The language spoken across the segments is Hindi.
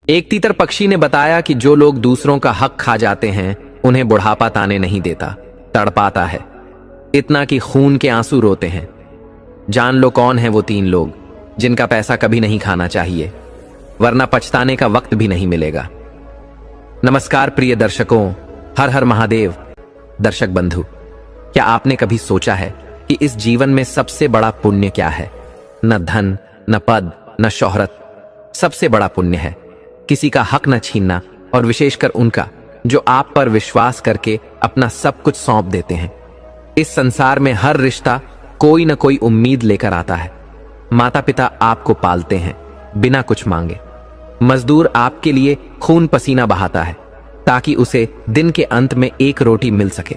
एक तीतर पक्षी ने बताया कि जो लोग दूसरों का हक खा जाते हैं उन्हें बुढ़ापा ताने नहीं देता, तड़पाता है। इतना कि खून के आंसू रोते हैं। जान लो कौन है वो 3 लोग जिनका पैसा कभी नहीं खाना चाहिए, वरना पछताने का वक्त भी नहीं मिलेगा। नमस्कार प्रिय दर्शकों, हर हर महादेव। दर्शक बंधु, क्या आपने कभी सोचा है कि इस जीवन में सबसे बड़ा पुण्य क्या है? न धन, न पद, न शोहरत। सबसे बड़ा पुण्य है किसी का हक न छीनना, और विशेषकर उनका जो आप पर विश्वास करके अपना सब कुछ सौंप देते हैं। इस संसार में हर रिश्ता कोई न कोई उम्मीद लेकर आता है। माता पिता आपको पालते हैं बिना कुछ मांगे। मजदूर आपके लिए खून पसीना बहाता है ताकि उसे दिन के अंत में एक रोटी मिल सके।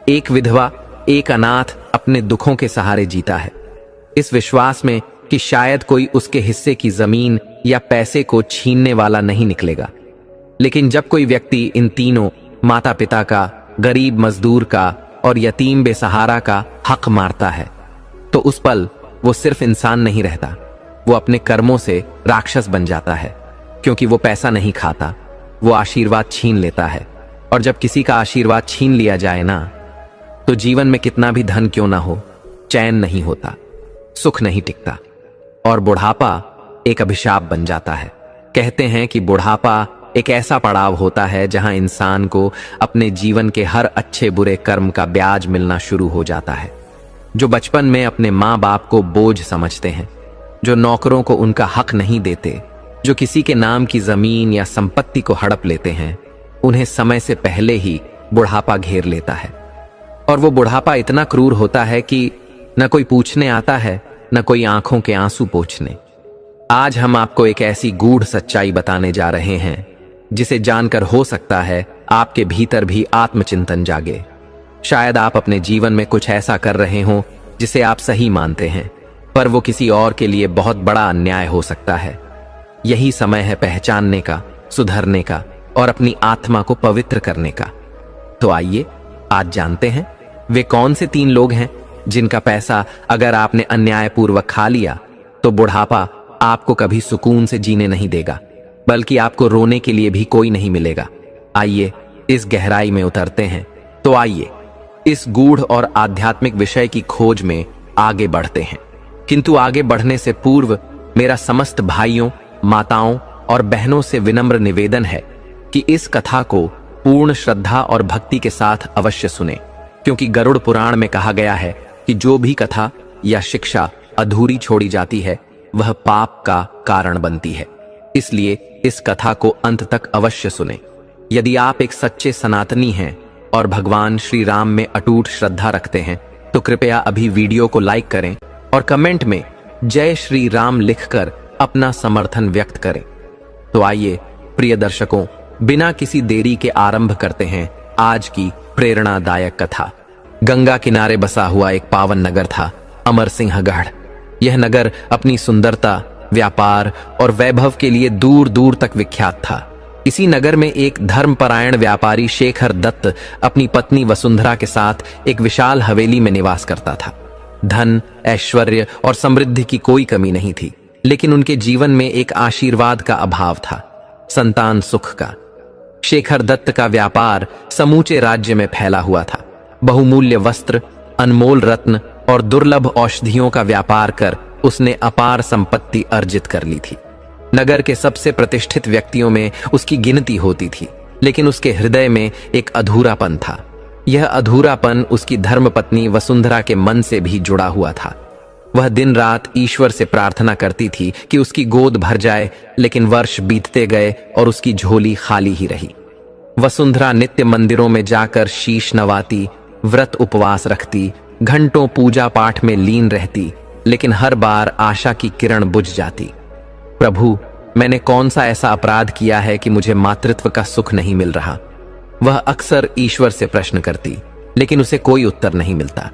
एक विधवा, एक अनाथ अपने दुखों के सहारे जीता है, इस विश्वास में कि शायद कोई उसके हिस्से की जमीन या पैसे को छीनने वाला नहीं निकलेगा। लेकिन जब कोई व्यक्ति इन तीनों, माता पिता का, गरीब मजदूर का और यतीम बेसहारा का हक मारता है, तो उस पल वो सिर्फ इंसान नहीं रहता, वो अपने कर्मों से राक्षस बन जाता है। क्योंकि वो पैसा नहीं खाता, वो आशीर्वाद छीन लेता है। और जब किसी का आशीर्वाद छीन लिया जाए ना, तो जीवन में कितना भी धन क्यों ना हो, चैन नहीं होता, सुख नहीं टिकता, और बुढ़ापा एक अभिशाप बन जाता है। कहते हैं कि बुढ़ापा एक ऐसा पड़ाव होता है जहां इंसान को अपने जीवन के हर अच्छे बुरे कर्म का ब्याज मिलना शुरू हो जाता है। जो बचपन में अपने माँ बाप को बोझ समझते हैं, जो नौकरों को उनका हक नहीं देते, जो किसी के नाम की जमीन या संपत्ति को हड़प लेते हैं, उन्हें समय से पहले ही बुढ़ापा घेर लेता है। और वो बुढ़ापा इतना क्रूर होता है कि न कोई पूछने आता है, न कोई आंखों के आंसू पोंछने। आज हम आपको एक ऐसी गूढ़ सच्चाई बताने जा रहे हैं जिसे जानकर हो सकता है आपके भीतर भी आत्मचिंतन जागे। शायद आप अपने जीवन में कुछ ऐसा कर रहे हो जिसे आप सही मानते हैं, पर वो किसी और के लिए बहुत बड़ा अन्याय हो सकता है। यही समय है पहचानने का, सुधरने का और अपनी आत्मा को पवित्र करने का। तो आइए आज जानते हैं वे कौन से 3 लोग हैं जिनका पैसा अगर आपने अन्यायपूर्वक खा लिया तो बुढ़ापा आपको कभी सुकून से जीने नहीं देगा, बल्कि आपको रोने के लिए भी कोई नहीं मिलेगा। आइए इस गहराई में उतरते हैं। तो आइए इस गूढ़ और आध्यात्मिक विषय की खोज में आगे बढ़ते हैं। किंतु आगे बढ़ने से पूर्व मेरा समस्त भाइयों, माताओं और बहनों से विनम्र निवेदन है कि इस कथा को पूर्ण श्रद्धा और भक्ति के साथ अवश्य सुने, क्योंकि गरुड़ पुराण में कहा गया है कि जो भी कथा या शिक्षा अधूरी छोड़ी जाती है वह पाप का कारण बनती है। इसलिए इस कथा को अंत तक अवश्य सुने। यदि आप एक सच्चे सनातनी हैं और भगवान श्री राम में अटूट श्रद्धा रखते हैं तो कृपया अभी वीडियो को लाइक करें और कमेंट में जय श्री राम लिखकर अपना समर्थन व्यक्त करें। तो आइए प्रिय दर्शकों, बिना किसी देरी के आरंभ करते हैं आज की प्रेरणादायक कथा। गंगा किनारे बसा हुआ एक पावन नगर था अमरसिंहगढ़। यह नगर अपनी सुंदरता, व्यापार और वैभव के लिए दूर दूर तक विख्यात था। इसी नगर में एक धर्मपरायण व्यापारी शेखर दत्त अपनी पत्नी वसुंधरा के साथ एक विशाल हवेली में निवास करता था। धन, ऐश्वर्य और समृद्धि की कोई कमी नहीं थी, लेकिन उनके जीवन में एक आशीर्वाद का अभाव था, संतान सुख का। शेखर दत्त का व्यापार समूचे राज्य में फैला हुआ था। बहुमूल्य वस्त्र, अनमोल रत्न और दुर्लभ औषधियों का व्यापार कर उसने अपार संपत्ति अर्जित कर ली थी। नगर के सबसे प्रतिष्ठित व्यक्तियों में उसकी गिनती होती थी, लेकिन उसके हृदय में एक अधूरापन था। यह अधूरापन उसकी धर्मपत्नी वसुंधरा के मन से भी जुड़ा हुआ था। वह दिन रात ईश्वर से प्रार्थना करती थी कि उसकी गोद भर जाए, लेकिन वर्ष बीतते गए और उसकी झोली खाली ही रही। वसुंधरा नित्य मंदिरों में जाकर शीश नवाती, व्रत उपवास रखती, घंटों पूजा पाठ में लीन रहती, लेकिन हर बार आशा की किरण बुझ जाती। प्रभु, मैंने कौन सा ऐसा अपराध किया है कि मुझे मातृत्व का सुख नहीं मिल रहा? वह अक्सर ईश्वर से प्रश्न करती, लेकिन उसे कोई उत्तर नहीं मिलता।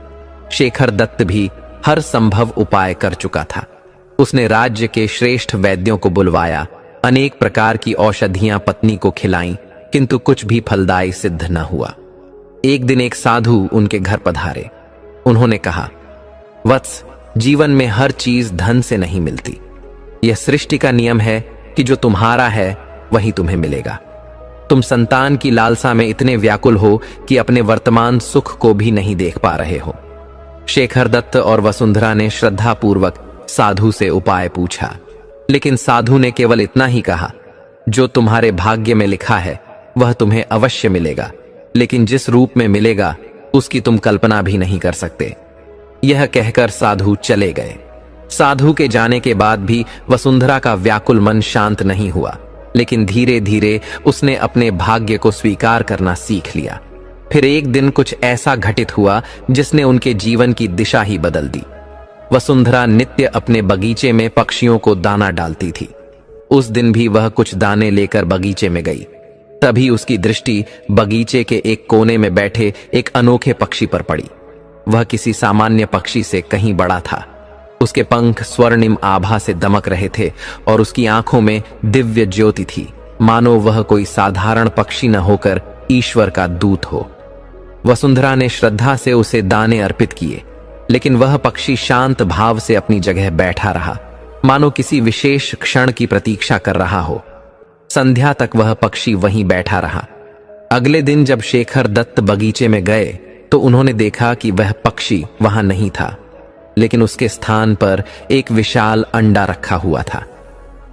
शेखर दत्त भी हर संभव उपाय कर चुका था। उसने राज्य के श्रेष्ठ वैद्यों को बुलवाया, अनेक प्रकार की औषधियां पत्नी को खिलाईं, किंतु कुछ भी फलदायी सिद्ध न हुआ। एक दिन एक साधु उनके घर पधारे। उन्होंने कहा, वत्स, जीवन में हर चीज धन से नहीं मिलती। यह सृष्टि का नियम है कि जो तुम्हारा है वही तुम्हें मिलेगा। तुम संतान की लालसा में इतने व्याकुल हो कि अपने वर्तमान सुख को भी नहीं देख पा रहे हो। शेखर दत्त और वसुंधरा ने श्रद्धापूर्वक साधु से उपाय पूछा, लेकिन साधु ने केवल इतना ही कहा, जो तुम्हारे भाग्य में लिखा है वह तुम्हें अवश्य मिलेगा, लेकिन जिस रूप में मिलेगा उसकी तुम कल्पना भी नहीं कर सकते। यह कहकर साधु चले गए। साधु के जाने के बाद भी वसुंधरा का व्याकुल मन शांत नहीं हुआ, लेकिन धीरे धीरे उसने अपने भाग्य को स्वीकार करना सीख लिया। फिर एक दिन कुछ ऐसा घटित हुआ जिसने उनके जीवन की दिशा ही बदल दी। वसुंधरा नित्य अपने बगीचे में पक्षियों को दाना डालती थी। उस दिन भी वह कुछ दाने लेकर बगीचे में गई। तभी उसकी दृष्टि बगीचे के एक कोने में बैठे एक अनोखे पक्षी पर पड़ी। वह किसी सामान्य पक्षी से कहीं बड़ा था। उसके पंख स्वर्णिम आभा से दमक रहे थे और उसकी आंखों में दिव्य ज्योति थी, मानो वह कोई साधारण पक्षी न होकर ईश्वर का दूत हो। वसुंधरा ने श्रद्धा से उसे दाने अर्पित किए, लेकिन वह पक्षी शांत भाव से अपनी जगह बैठा रहा, मानो किसी विशेष क्षण की प्रतीक्षा कर रहा हो। संध्या तक वह पक्षी वहीं बैठा रहा। अगले दिन जब शेखर दत्त बगीचे में गए तो उन्होंने देखा कि वह पक्षी वहां नहीं था, लेकिन उसके स्थान पर एक विशाल अंडा रखा हुआ था।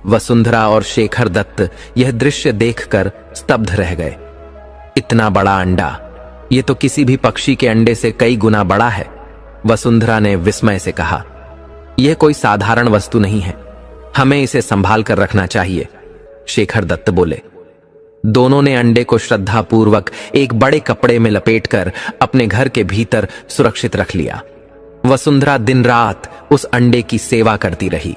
वसुंधरा और शेखर दत्त यह दृश्य देखकर स्तब्ध रह गए। इतना बड़ा अंडा, ये तो किसी भी पक्षी के अंडे से कई गुना बड़ा है। वसुंधरा ने विस्मय से कहा, यह कोई साधारण वस्तु नहीं है, हमें इसे संभाल कर रखना चाहिए। शेखर दत्त बोले। दोनों ने अंडे को श्रद्धापूर्वक एक बड़े कपड़े में लपेटकर अपने घर के भीतर सुरक्षित रख लिया। वसुंधरा दिन रात उस अंडे की सेवा करती रही।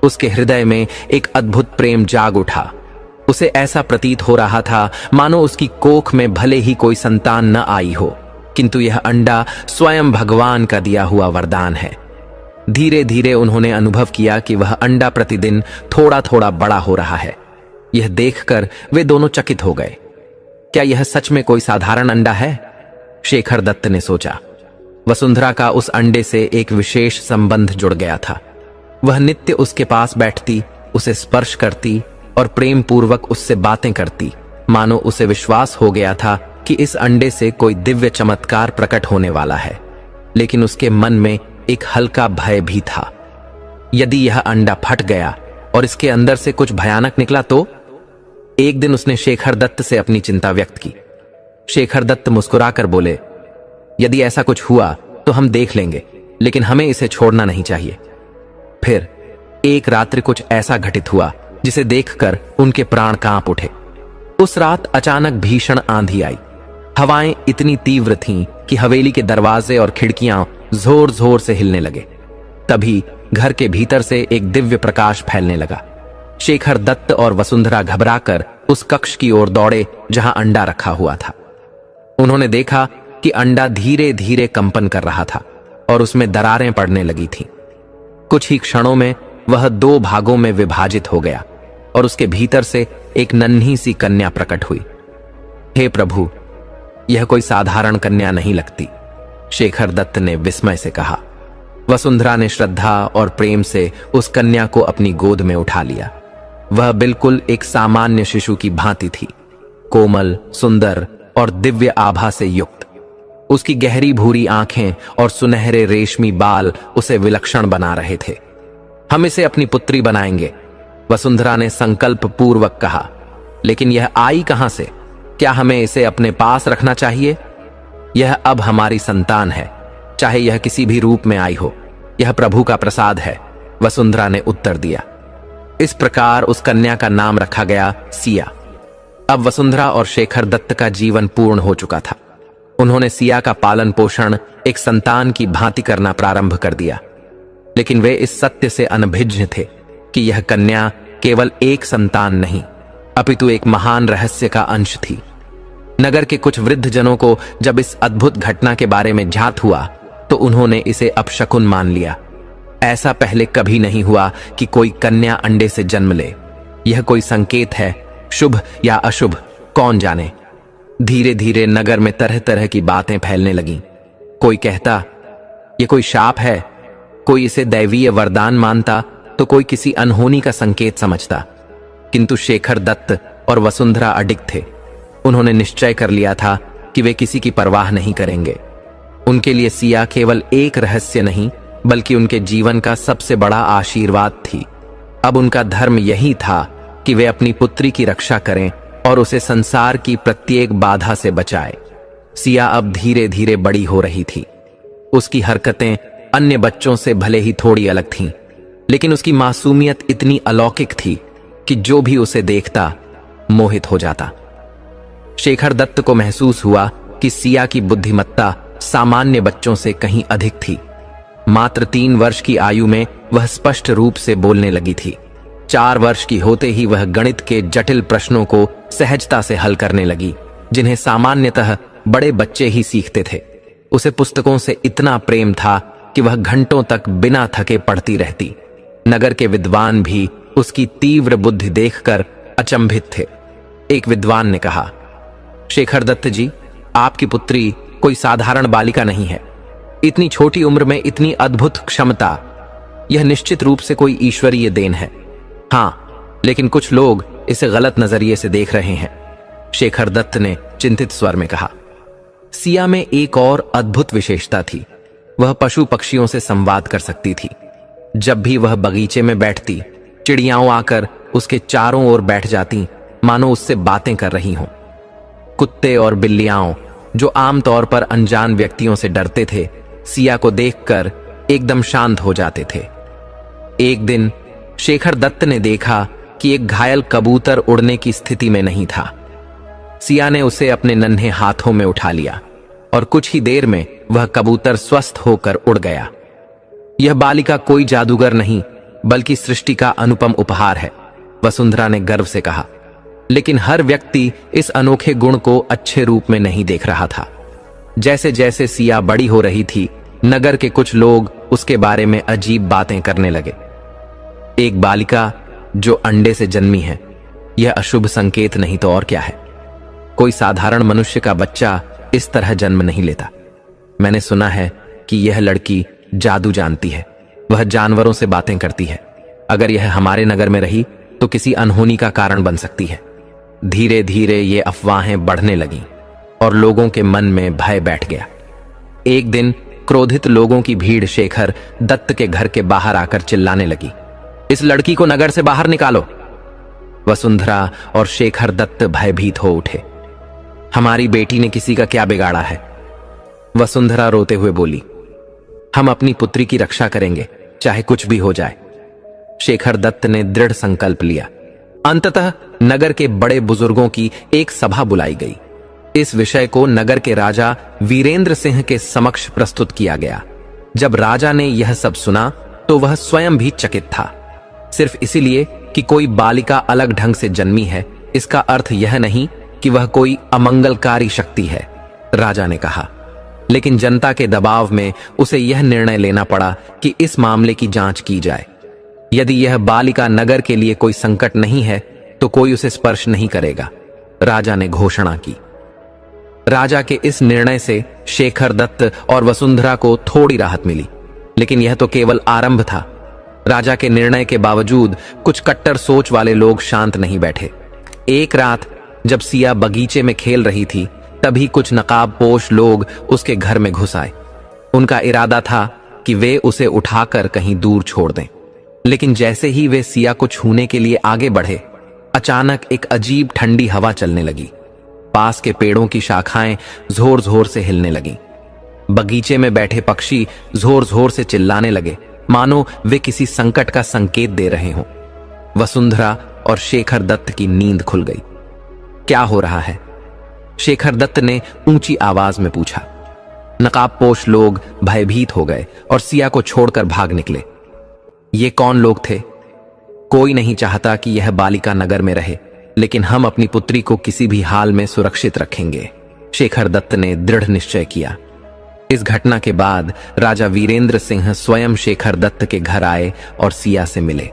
उसके हृदय में एक अद्भुत प्रेम जाग उठा। उसे ऐसा प्रतीत हो रहा था मानो उसकी कोख में भले ही कोई संतान न आई हो, किंतु यह अंडा स्वयं भगवान का दिया हुआ वरदान है। धीरे धीरे उन्होंने अनुभव किया कि वह अंडा प्रतिदिन थोड़ा थोड़ा बड़ा हो रहा है। यह देखकर वे दोनों चकित हो गए। क्या यह सच में कोई साधारण अंडा है? शेखर दत्त ने सोचा। वसुंधरा का उस अंडे से एक विशेष संबंध जुड़ गया था। वह नित्य उसके पास बैठती, उसे स्पर्श करती और प्रेम पूर्वक उससे बातें करती, मानो उसे विश्वास हो गया था कि इस अंडे से कोई दिव्य चमत्कार प्रकट होने वाला है। लेकिन उसके मन में एक हल्का भय भी था। यदि यह अंडा फट गया और इसके अंदर से कुछ भयानक निकला तो? एक दिन उसने शेखर दत्त से अपनी चिंता व्यक्त की। शेखर दत्त मुस्कुराकर बोले, यदि ऐसा कुछ हुआ तो हम देख लेंगे, लेकिन हमें इसे छोड़ना नहीं चाहिए। फिर एक रात्रि कुछ ऐसा घटित हुआ जिसे देखकर उनके प्राण कांप उठे। उस रात अचानक भीषण आंधी आई। हवाएं इतनी तीव्र थीं कि हवेली के दरवाजे और खिड़कियां जोर जोर से हिलने लगे। तभी घर के भीतर से एक दिव्य प्रकाश फैलने लगा। शेखर दत्त और वसुंधरा घबराकर उस कक्ष की ओर दौड़े जहां अंडा रखा हुआ था। उन्होंने देखा कि अंडा धीरे धीरे कंपन कर रहा था और उसमें दरारें पड़ने लगी थीं। कुछ ही क्षणों में वह 2 भागों में विभाजित हो गया और उसके भीतर से एक नन्ही सी कन्या प्रकट हुई। हे प्रभु, यह कोई साधारण कन्या नहीं लगती, शेखर दत्त ने विस्मय से कहा। वसुंधरा ने श्रद्धा और प्रेम से उस कन्या को अपनी गोद में उठा लिया। वह बिल्कुल एक सामान्य शिशु की भांति थी, कोमल, सुंदर और दिव्य आभा से युक्त। उसकी गहरी भूरी आंखें और सुनहरे रेशमी बाल उसे विलक्षण बना रहे थे। हम इसे अपनी पुत्री बनाएंगे, वसुंधरा ने संकल्प पूर्वक कहा। लेकिन यह आई कहां से? क्या हमें इसे अपने पास रखना चाहिए? यह अब हमारी संतान है, चाहे यह किसी भी रूप में आई हो। यह प्रभु का प्रसाद है, वसुंधरा ने उत्तर दिया। इस प्रकार उस कन्या का नाम रखा गया सिया। अब वसुंधरा और शेखर दत्त का जीवन पूर्ण हो चुका था। उन्होंने सिया का पालन पोषण एक संतान की भांति करना प्रारंभ कर दिया। लेकिन वे इस सत्य से अनभिज्ञ थे कि यह कन्या केवल एक संतान नहीं, अपितु एक महान रहस्य का अंश थी। नगर के कुछ वृद्ध जनों को जब इस अद्भुत घटना के बारे में ज्ञात हुआ तो उन्होंने इसे अपशकुन मान लिया। ऐसा पहले कभी नहीं हुआ कि कोई कन्या अंडे से जन्म ले। यह कोई संकेत है, शुभ या अशुभ, कौन जाने। धीरे धीरे नगर में तरह तरह की बातें फैलने लगीं। कोई कहता यह कोई शाप है, कोई इसे दैवीय वरदान मानता, तो कोई किसी अनहोनी का संकेत समझता। किंतु शेखर दत्त और वसुंधरा अडिग थे। उन्होंने निश्चय कर लिया था कि वे किसी की परवाह नहीं करेंगे। उनके लिए सिया केवल एक रहस्य नहीं बल्कि उनके जीवन का सबसे बड़ा आशीर्वाद थी। अब उनका धर्म यही था कि वे अपनी पुत्री की रक्षा करें और उसे संसार की प्रत्येक बाधा से बचाए। सिया अब धीरे धीरे बड़ी हो रही थी। उसकी हरकतें अन्य बच्चों से भले ही थोड़ी अलग थीं, लेकिन उसकी मासूमियत इतनी अलौकिक थी कि जो भी उसे देखता मोहित हो जाता। शेखर दत्त को महसूस हुआ कि सिया की बुद्धिमत्ता सामान्य बच्चों से कहीं अधिक थी। मात्र 3 वर्ष की आयु में वह स्पष्ट रूप से बोलने लगी थी। 4 वर्ष की होते ही वह गणित के जटिल प्रश्नों को सहजता से हल करने लगी, जिन्हें सामान्यतः बड़े बच्चे ही सीखते थे। उसे पुस्तकों से इतना प्रेम था कि वह घंटों तक बिना थके पढ़ती रहती। नगर के विद्वान भी उसकी तीव्र बुद्धि देखकर अचंभित थे। एक विद्वान ने कहा, शेखर दत्त जी, आपकी पुत्री कोई साधारण बालिका नहीं है। इतनी छोटी उम्र में इतनी अद्भुत क्षमता, यह निश्चित रूप से कोई ईश्वरीय देन है। हाँ, लेकिन कुछ लोग इसे गलत नजरिए से देख रहे हैं, शेखर दत्त ने चिंतित स्वर में कहा। सिया में एक और अद्भुत विशेषता थी। वह पशु पक्षियों से संवाद कर सकती थी। जब भी वह बगीचे में बैठती, चिड़ियाओं आकर उसके चारों ओर बैठ जाती, मानो उससे बातें कर रही हों। कुत्ते और बिल्लियां, जो आमतौर पर अनजान व्यक्तियों से डरते थे, सिया को देखकर एकदम शांत हो जाते थे। एक दिन शेखर दत्त ने देखा कि एक घायल कबूतर उड़ने की स्थिति में नहीं था। सिया ने उसे अपने नन्हे हाथों में उठा लिया और कुछ ही देर में वह कबूतर स्वस्थ होकर उड़ गया। यह बालिका कोई जादूगर नहीं बल्कि सृष्टि का अनुपम उपहार है, वसुंधरा ने गर्व से कहा। लेकिन हर व्यक्ति इस अनोखे गुण को अच्छे रूप में नहीं देख रहा था। जैसे जैसे सिया बड़ी हो रही थी, नगर के कुछ लोग उसके बारे में अजीब बातें करने लगे। एक बालिका जो अंडे से जन्मी है, यह अशुभ संकेत नहीं तो और क्या है। कोई साधारण मनुष्य का बच्चा इस तरह जन्म नहीं लेता। मैंने सुना है कि यह लड़की जादू जानती है। वह जानवरों से बातें करती है। अगर यह हमारे नगर में रही तो किसी अनहोनी का कारण बन सकती है। धीरे धीरे ये अफवाहें बढ़ने लगीं और लोगों के मन में भय बैठ गया। एक दिन क्रोधित लोगों की भीड़ शेखर दत्त के घर के बाहर आकर चिल्लाने लगी, इस लड़की को नगर से बाहर निकालो। वसुंधरा और शेखर दत्त भयभीत हो उठे। हमारी बेटी ने किसी का क्या बिगाड़ा है? वसुंधरा रोते हुए बोली, हम अपनी पुत्री की रक्षा करेंगे, चाहे कुछ भी हो जाए। शेखर दत्त ने दृढ़ संकल्प लिया। अंततः नगर के बड़े बुजुर्गों की एक सभा बुलाई गई। इस विषय को नगर के राजा वीरेंद्र सिंह के समक्ष प्रस्तुत किया गया। जब राजा ने यह सब सुना तो वह स्वयं भी चकित था। सिर्फ इसीलिए कि कोई बालिका अलग ढंग से जन्मी है, इसका अर्थ यह नहीं कि वह कोई अमंगलकारी शक्ति है, राजा ने कहा। लेकिन जनता के दबाव में उसे यह निर्णय लेना पड़ा कि इस मामले की जांच की जाए। यदि यह बालिका नगर के लिए कोई संकट नहीं है तो कोई उसे स्पर्श नहीं करेगा, राजा ने घोषणा की। राजा के इस निर्णय से शेखर दत्त और वसुंधरा को थोड़ी राहत मिली, लेकिन यह तो केवल आरंभ था। राजा के निर्णय के बावजूद कुछ कट्टर सोच वाले लोग शांत नहीं बैठे। एक रात जब सिया बगीचे में खेल रही थी, तभी कुछ नकाबपोश लोग उसके घर में घुस आए। उनका इरादा था कि वे उसे उठाकर कहीं दूर छोड़ दें। लेकिन जैसे ही वे सिया को छूने के लिए आगे बढ़े, अचानक एक अजीब ठंडी हवा चलने लगी। पास के पेड़ों की शाखाएं जोर जोर से हिलने लगीं। बगीचे में बैठे पक्षी जोर जोर से चिल्लाने लगे, मानो वे किसी संकट का संकेत दे रहे हों। वसुंधरा और शेखर दत्त की नींद खुल गई। क्या हो रहा है? शेखर दत्त ने ऊंची आवाज में पूछा। नकाबपोश लोग भयभीत हो गए और सिया को छोड़कर भाग निकले। ये कौन लोग थे? कोई नहीं चाहता कि यह बालिका नगर में रहे, लेकिन हम अपनी पुत्री को किसी भी हाल में सुरक्षित रखेंगे, शेखर दत्त ने दृढ़ निश्चय किया। इस घटना के बाद राजा वीरेंद्र सिंह स्वयं शेखर दत्त के घर आए और सिया से मिले।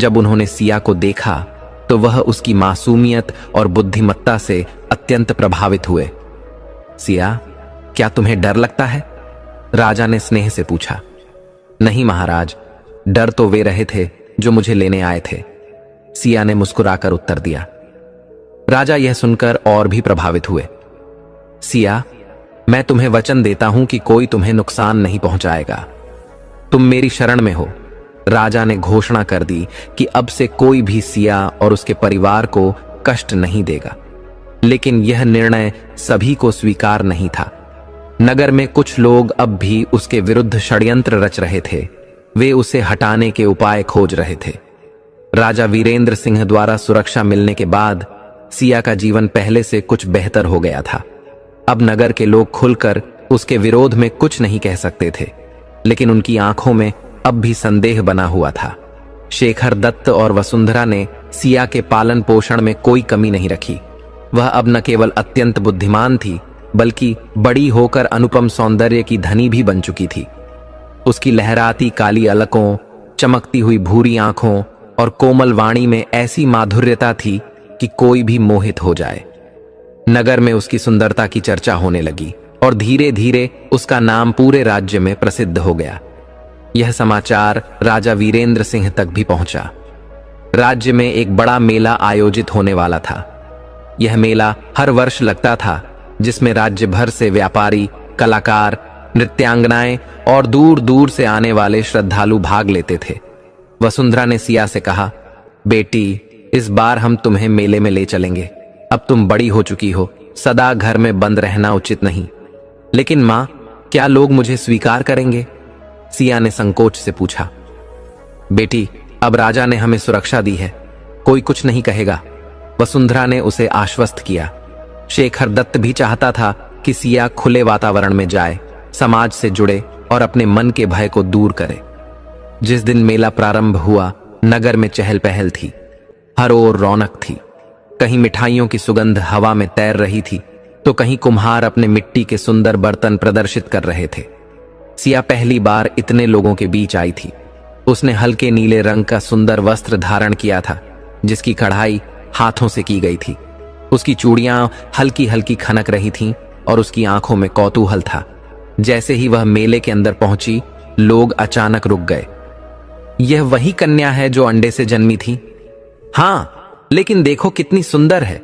जब उन्होंने सिया को देखा तो वह उसकी मासूमियत और बुद्धिमत्ता से अत्यंत प्रभावित हुए। सिया, क्या तुम्हें डर लगता है? राजा ने स्नेह से पूछा। नहीं महाराज, डर तो वे रहे थे जो मुझे लेने आए थे, सिया ने मुस्कुराकर उत्तर दिया। राजा यह सुनकर और भी प्रभावित हुए। सिया, मैं तुम्हें वचन देता हूं कि कोई तुम्हें नुकसान नहीं पहुंचाएगा। तुम मेरी शरण में हो। राजा ने घोषणा कर दी कि अब से कोई भी सिया और उसके परिवार को कष्ट नहीं देगा। लेकिन यह निर्णय सभी को स्वीकार नहीं था। नगर में कुछ लोग अब भी उसके विरुद्ध षड्यंत्र रच रहे थे। वे उसे हटाने के उपाय खोज रहे थे। राजा वीरेंद्र सिंह द्वारा सुरक्षा मिलने के बाद सिया का जीवन पहले से कुछ बेहतर हो गया था। अब नगर के लोग खुलकर उसके विरोध में कुछ नहीं कह सकते थे, लेकिन उनकी आंखों में अब भी संदेह बना हुआ था। शेखर दत्त और वसुंधरा ने सिया के पालन पोषण में कोई कमी नहीं रखी। वह अब न केवल अत्यंत बुद्धिमान थी, बल्कि बड़ी होकर अनुपम सौंदर्य की धनी भी बन चुकी थी। उसकी लहराती काली अलकों, चमकती हुई भूरी आंखों और कोमल वाणी में ऐसी माधुर्यता थी कि कोई भी मोहित हो जाए। नगर में उसकी सुंदरता की चर्चा होने लगी और धीरे धीरे उसका नाम पूरे राज्य में प्रसिद्ध हो गया। यह समाचार राजा वीरेंद्र सिंह तक भी पहुंचा। राज्य में एक बड़ा मेला आयोजित होने वाला था। यह मेला हर वर्ष लगता था, जिसमें राज्य भर से व्यापारी, कलाकार, नृत्यांगनाएं और दूर दूर से आने वाले श्रद्धालु भाग लेते थे। वसुंधरा ने सिया से कहा, बेटी, इस बार हम तुम्हें मेले में ले चलेंगे। अब तुम बड़ी हो चुकी हो, सदा घर में बंद रहना उचित नहीं। लेकिन मां, क्या लोग मुझे स्वीकार करेंगे? सिया ने संकोच से पूछा। बेटी, अब राजा ने हमें सुरक्षा दी है, कोई कुछ नहीं कहेगा। वसुंधरा ने उसे आश्वस्त किया। शेखर दत्त भी चाहता था कि सिया खुले वातावरण में जाए, समाज से जुड़े और अपने मन के भय को दूर करे। जिस दिन मेला प्रारंभ हुआ, नगर में चहल पहल थी। हर ओर रौनक थी। कहीं मिठाइयों की सुगंध हवा में तैर रही थी, तो कहीं कुम्हार अपने मिट्टी के सुंदर बर्तन प्रदर्शित कर रहे थे। सिया पहली बार इतने लोगों के बीच आई थी। उसने हल्के नीले रंग का सुंदर वस्त्र धारण किया था, जिसकी कढ़ाई हाथों से की गई थी। उसकी चूड़ियां हल्की हल्की खनक रही थीं और उसकी आंखों में कौतूहल था। जैसे ही वह मेले के अंदर पहुंची, लोग अचानक रुक गए। यह वही कन्या है जो अंडे से जन्मी थी? हाँ, लेकिन देखो कितनी सुंदर है।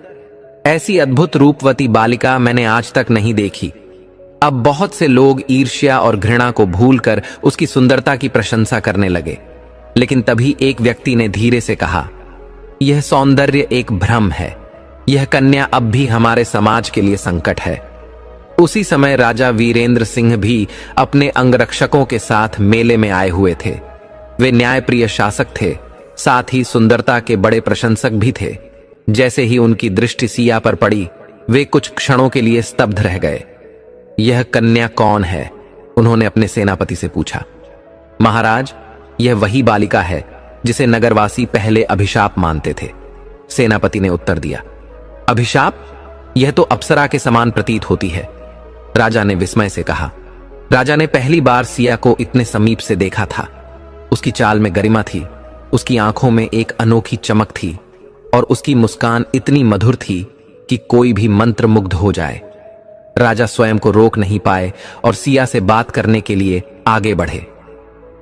ऐसी अद्भुत रूपवती बालिका मैंने आज तक नहीं देखी। अब बहुत से लोग ईर्ष्या और घृणा को भूलकर उसकी सुंदरता की प्रशंसा करने लगे। लेकिन तभी एक व्यक्ति ने धीरे से कहा, यह सौंदर्य एक भ्रम है। यह कन्या अब भी हमारे समाज के लिए संकट है। उसी समय राजा वीरेंद्र सिंह भी अपने अंगरक्षकों के साथ मेले में आए हुए थे। वे न्यायप्रिय शासक थे, साथ ही सुंदरता के बड़े प्रशंसक भी थे। जैसे ही उनकी दृष्टि सिया पर पड़ी, वे कुछ क्षणों के लिए स्तब्ध रह गए। यह कन्या कौन है? उन्होंने अपने सेनापति से पूछा। महाराज, यह वही बालिका है जिसे नगरवासी पहले अभिशाप मानते थे, सेनापति ने उत्तर दिया। अभिशाप? यह तो अप्सरा के समान प्रतीत होती है, राजा ने विस्मय से कहा। राजा ने पहली बार सिया को इतने समीप से देखा था। उसकी चाल में गरिमा थी, उसकी आंखों में एक अनोखी चमक थी और उसकी मुस्कान इतनी मधुर थी कि कोई भी मंत्रमुग्ध हो जाए। राजा स्वयं को रोक नहीं पाए और सिया से बात करने के लिए आगे बढ़े।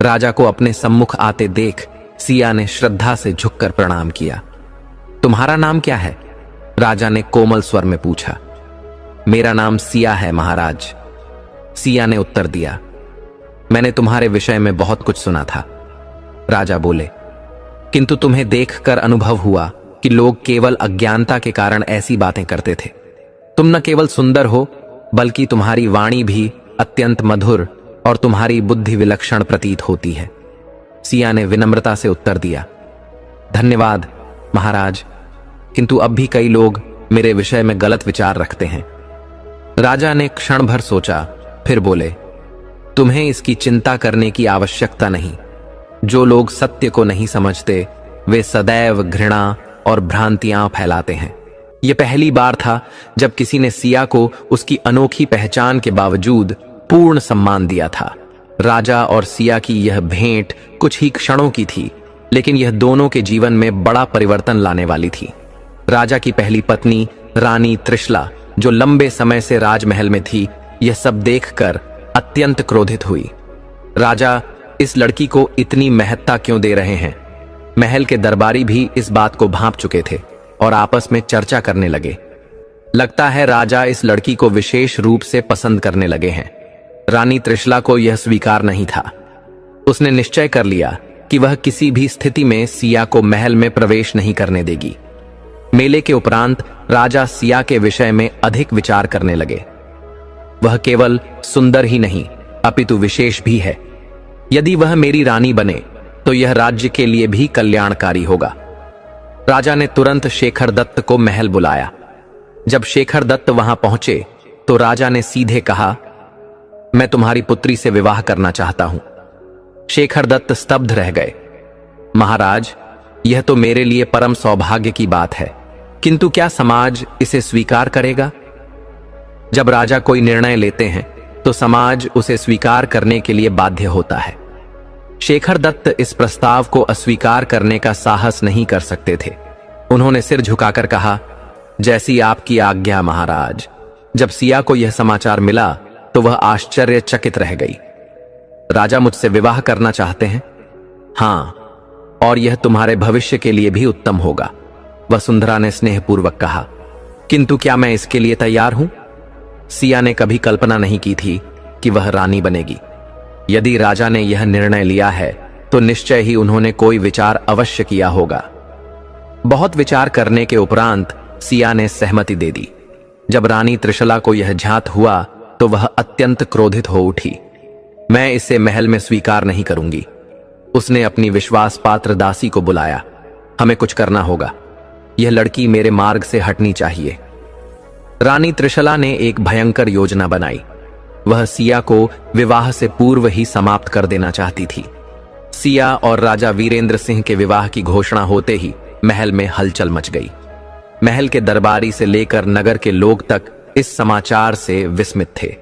राजा को अपने सम्मुख आते देख सिया ने श्रद्धा से झुककर प्रणाम किया। तुम्हारा नाम क्या है? राजा ने कोमल स्वर में पूछा। मेरा नाम सिया है महाराज, सिया ने उत्तर दिया। मैंने तुम्हारे विषय में बहुत कुछ सुना था, राजा बोले, किंतु तुम्हें देखकर अनुभव हुआ कि लोग केवल अज्ञानता के कारण ऐसी बातें करते थे। तुम न केवल सुंदर हो, बल्कि तुम्हारी वाणी भी अत्यंत मधुर और तुम्हारी बुद्धि विलक्षण प्रतीत होती है। सिया ने विनम्रता से उत्तर दिया। धन्यवाद महाराज, किंतु अब भी कई लोग मेरे विषय में गलत विचार रखते हैं। राजा ने क्षण भर सोचा, फिर बोले, तुम्हें इसकी चिंता करने की आवश्यकता नहीं। जो लोग सत्य को नहीं समझते, वे सदैव घृणा और भ्रांतियां फैलाते हैं। यह पहली बार था जब किसी ने सिया को उसकी अनोखी पहचान के बावजूद पूर्ण सम्मान दिया था। राजा और सिया की यह भेंट कुछ ही क्षणों की थी, लेकिन यह दोनों के जीवन में बड़ा परिवर्तन लाने वाली थी। राजा की पहली पत्नी रानी त्रिशला, जो लंबे समय से राजमहल में थी, यह सब देखकर अत्यंत क्रोधित हुई। राजा इस लड़की को इतनी महत्ता क्यों दे रहे हैं? महल के दरबारी भी इस बात को भांप चुके थे। और आपस में चर्चा करने लगे। लगता है राजा इस लड़की को विशेष रूप से पसंद करने लगे हैं। रानी त्रिशला को यह स्वीकार नहीं था। उसने निश्चय कर लिया कि वह किसी भी स्थिति में सिया को महल में प्रवेश नहीं करने देगी। मेले के उपरांत राजा सिया के विषय में अधिक विचार करने लगे। वह केवल सुंदर ही नहीं अपितु विशेष भी है। यदि वह मेरी रानी बने तो यह राज्य के लिए भी कल्याणकारी होगा। राजा ने तुरंत शेखर दत्त को महल बुलाया। जब शेखर दत्त वहां पहुंचे तो राजा ने सीधे कहा, मैं तुम्हारी पुत्री से विवाह करना चाहता हूं। शेखर दत्त स्तब्ध रह गए। महाराज, यह तो मेरे लिए परम सौभाग्य की बात है, किंतु क्या समाज इसे स्वीकार करेगा? जब राजा कोई निर्णय लेते हैं तो समाज उसे स्वीकार करने के लिए बाध्य होता है। शेखर दत्त इस प्रस्ताव को अस्वीकार करने का साहस नहीं कर सकते थे। उन्होंने सिर झुकाकर कहा, जैसी आपकी आज्ञा महाराज। जब सिया को यह समाचार मिला तो वह आश्चर्यचकित रह गई। राजा मुझसे विवाह करना चाहते हैं? हां, और यह तुम्हारे भविष्य के लिए भी उत्तम होगा, वसुंधरा ने स्नेहपूर्वक कहा। किंतु क्या मैं इसके लिए तैयार हूं? सिया ने कभी कल्पना नहीं की थी कि वह रानी बनेगी। यदि राजा ने यह निर्णय लिया है तो निश्चय ही उन्होंने कोई विचार अवश्य किया होगा। बहुत विचार करने के उपरांत सिया ने सहमति दे दी। जब रानी त्रिशला को यह ज्ञात हुआ तो वह अत्यंत क्रोधित हो उठी। मैं इसे महल में स्वीकार नहीं करूंगी। उसने अपनी विश्वास पात्र दासी को बुलाया। हमें कुछ करना होगा। यह लड़की मेरे मार्ग से हटनी चाहिए। रानी त्रिशला ने एक भयंकर योजना बनाई। वह सिया को विवाह से पूर्व ही समाप्त कर देना चाहती थी। सिया और राजा वीरेंद्र सिंह के विवाह की घोषणा होते ही महल में हलचल मच गई। महल के दरबारी से लेकर नगर के लोग तक इस समाचार से विस्मित थे।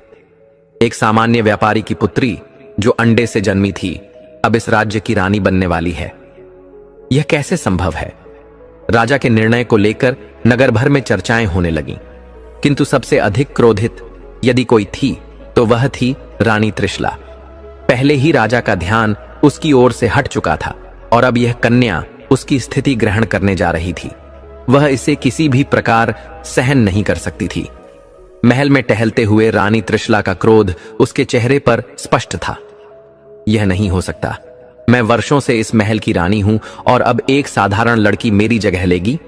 एक सामान्य व्यापारी की पुत्री जो अंडे से जन्मी थी अब इस राज्य की रानी बनने वाली है। यह कैसे संभव है? राजा के निर्णय को लेकर नगर भर में चर्चाएं होने लगीं। किंतु सबसे अधिक क्रोधित यदि कोई थी तो वह थी रानी त्रिशला। पहले ही राजा का ध्यान उसकी ओर से हट चुका था और अब यह कन्या उसकी स्थिति ग्रहण करने जा रही थी। वह इसे किसी भी प्रकार सहन नहीं कर सकती थी। महल में टहलते हुए रानी त्रिशला का क्रोध उसके चेहरे पर स्पष्ट था। यह नहीं हो सकता। मैं वर्षों से इस महल की रानी हूं और अब एक साधारण लड़की मेरी जगह लेगी।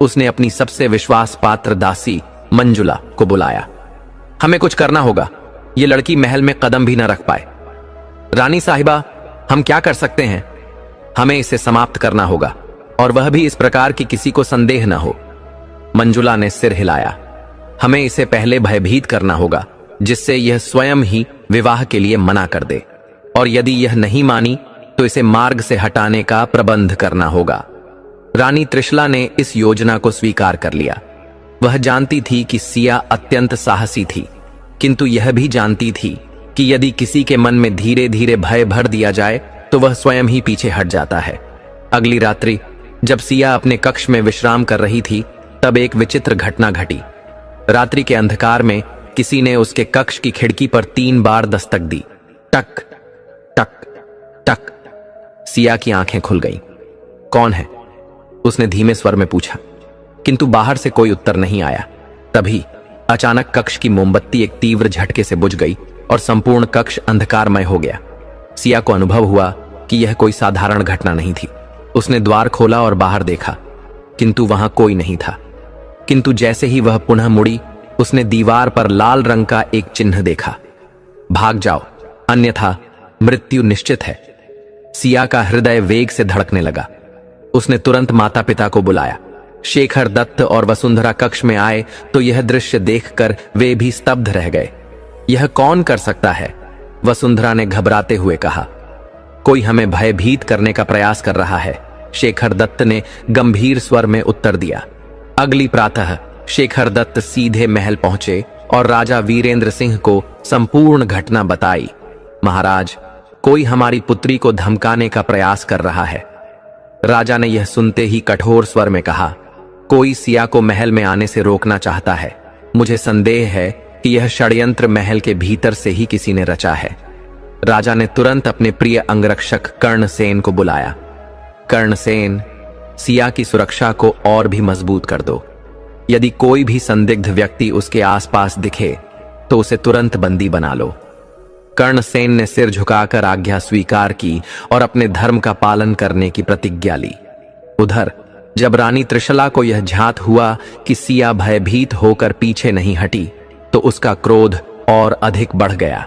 उसने अपनी सबसे विश्वास पात्र दासी मंजुला को बुलाया। हमें कुछ करना होगा। यह लड़की महल में कदम भी न रख पाए। रानी साहिबा, हम क्या कर सकते हैं? हमें इसे समाप्त करना होगा, और वह भी इस प्रकार कि किसी को संदेह न हो। मंजुला ने सिर हिलाया। हमें इसे पहले भयभीत करना होगा, जिससे यह स्वयं ही विवाह के लिए मना कर दे, और यदि यह नहीं मानी तो इसे मार्ग से हटाने का प्रबंध करना होगा। रानी त्रिशला ने इस योजना को स्वीकार कर लिया। वह जानती थी कि सिया अत्यंत साहसी थी, किंतु यह भी जानती थी कि यदि किसी के मन में धीरे धीरे भय भर दिया जाए तो वह स्वयं ही पीछे हट जाता है। अगली रात्रि जब सिया अपने कक्ष में विश्राम कर रही थी तब एक विचित्र घटना घटी। रात्रि के अंधकार में किसी ने उसके कक्ष की खिड़की पर 3 बार दस्तक दी। टक टक टक। सिया की आंखें खुल गईं। कौन है? उसने धीमे स्वर में पूछा, किंतु बाहर से कोई उत्तर नहीं आया। तभी अचानक कक्ष की मोमबत्ती एक तीव्र झटके से बुझ गई और संपूर्ण कक्ष अंधकारमय हो गया। सिया को अनुभव हुआ कि यह कोई साधारण घटना नहीं थी। उसने द्वार खोला और बाहर देखा, किंतु वहां कोई नहीं था। किंतु जैसे ही वह पुनः मुड़ी, उसने दीवार पर लाल रंग का एक चिन्ह देखा। भाग जाओ, अन्यथा मृत्यु निश्चित है। सिया का हृदय वेग से धड़कने लगा। उसने तुरंत माता पिता को बुलाया। शेखर दत्त और वसुंधरा कक्ष में आए तो यह दृश्य देखकर वे भी स्तब्ध रह गए। यह कौन कर सकता है? वसुंधरा ने घबराते हुए कहा। कोई हमें भयभीत करने का प्रयास कर रहा है, शेखर दत्त ने गंभीर स्वर में उत्तर दिया। अगली प्रातः शेखर दत्त सीधे महल पहुंचे और राजा वीरेंद्र सिंह को संपूर्ण घटना बताई। महाराज, कोई हमारी पुत्री को धमकाने का प्रयास कर रहा है। राजा ने यह सुनते ही कठोर स्वर में कहा, कोई सिया को महल में आने से रोकना चाहता है। मुझे संदेह है कि यह षड्यंत्र महल के भीतर से ही किसी ने रचा है। राजा ने तुरंत अपने प्रिय अंगरक्षक कर्णसेन को बुलाया। कर्णसेन, सिया की सुरक्षा को और भी मजबूत कर दो। यदि कोई भी संदिग्ध व्यक्ति उसके आसपास दिखे तो उसे तुरंत बंदी बना लो। कर्णसेन ने सिर झुकाकर आज्ञा स्वीकार की और अपने धर्म का पालन करने की प्रतिज्ञा ली। उधर जब रानी त्रिशला को यह ज्ञात हुआ कि सिया भयभीत होकर पीछे नहीं हटी तो उसका क्रोध और अधिक बढ़ गया।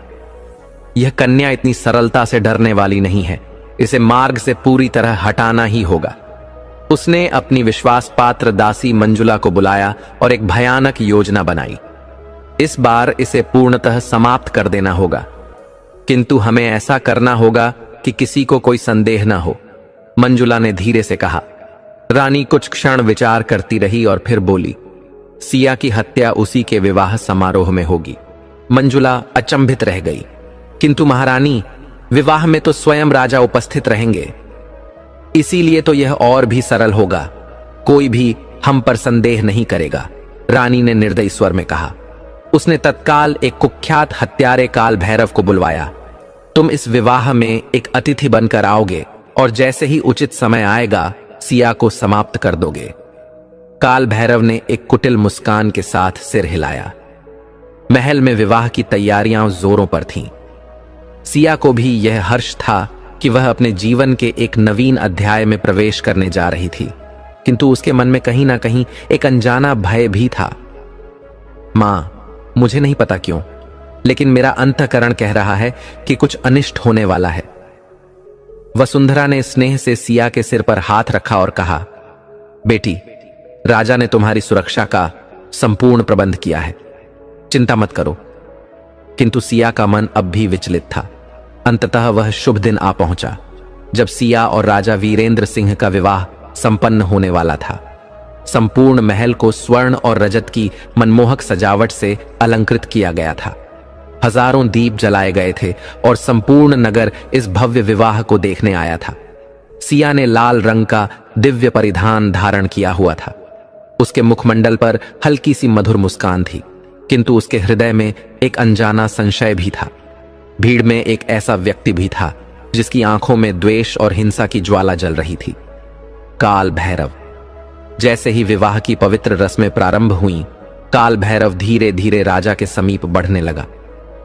यह कन्या इतनी सरलता से डरने वाली नहीं है, इसे मार्ग से पूरी तरह हटाना ही होगा। उसने अपनी विश्वास पात्र दासी मंजुला को बुलाया और एक भयानक योजना बनाई। इस बार इसे पूर्णतः समाप्त कर देना होगा, किंतु हमें ऐसा करना होगा कि किसी को कोई संदेह न हो, मंजुला ने धीरे से कहा। रानी कुछ क्षण विचार करती रही और फिर बोली, सिया की हत्या उसी के विवाह समारोह में होगी। मंजुला अचंभित रह गई। किंतु महारानी, विवाह में तो स्वयं राजा उपस्थित रहेंगे, इसीलिए तो यह और भी सरल होगा। कोई भी हम पर संदेह नहीं करेगा, रानी ने निर्दयी स्वर में कहा। उसने तत्काल एक कुख्यात हत्यारे काल भैरव को बुलवाया। तुम इस विवाह में एक अतिथि बनकर आओगे और जैसे ही उचित समय आएगा सिया को समाप्त कर दोगे। काल भैरव ने एक कुटिल मुस्कान के साथ सिर हिलाया। महल में विवाह की तैयारियां जोरों पर थीं। सिया को भी यह हर्ष था कि वह अपने जीवन के एक नवीन अध्याय में प्रवेश करने जा रही थी, किंतु उसके मन में कहीं ना कहीं एक अनजाना भय भी था। मां, मुझे नहीं पता क्यों, लेकिन मेरा अंतःकरण कह रहा है कि कुछ अनिष्ट होने वाला है। वसुंधरा ने स्नेह से सिया के सिर पर हाथ रखा और कहा, बेटी, राजा ने तुम्हारी सुरक्षा का संपूर्ण प्रबंध किया है, चिंता मत करो। किंतु सिया का मन अब भी विचलित था। अंततः वह शुभ दिन आ पहुंचा जब सिया और राजा वीरेंद्र सिंह का विवाह संपन्न होने वाला था। संपूर्ण महल को स्वर्ण और रजत की मनमोहक सजावट से अलंकृत किया गया था। हजारों दीप जलाए गए थे और संपूर्ण नगर इस भव्य विवाह को देखने आया था। सिया ने लाल रंग का दिव्य परिधान धारण किया हुआ था। उसके मुखमंडल पर हल्की सी मधुर मुस्कान थी, किंतु उसके हृदय में एक अनजाना संशय भी था। भीड़ में एक ऐसा व्यक्ति भी था जिसकी आंखों में द्वेष और हिंसा की ज्वाला जल रही थी, काल भैरव। जैसे ही विवाह की पवित्र रस्में प्रारंभ हुईं, काल भैरव धीरे धीरे राजा के समीप बढ़ने लगा।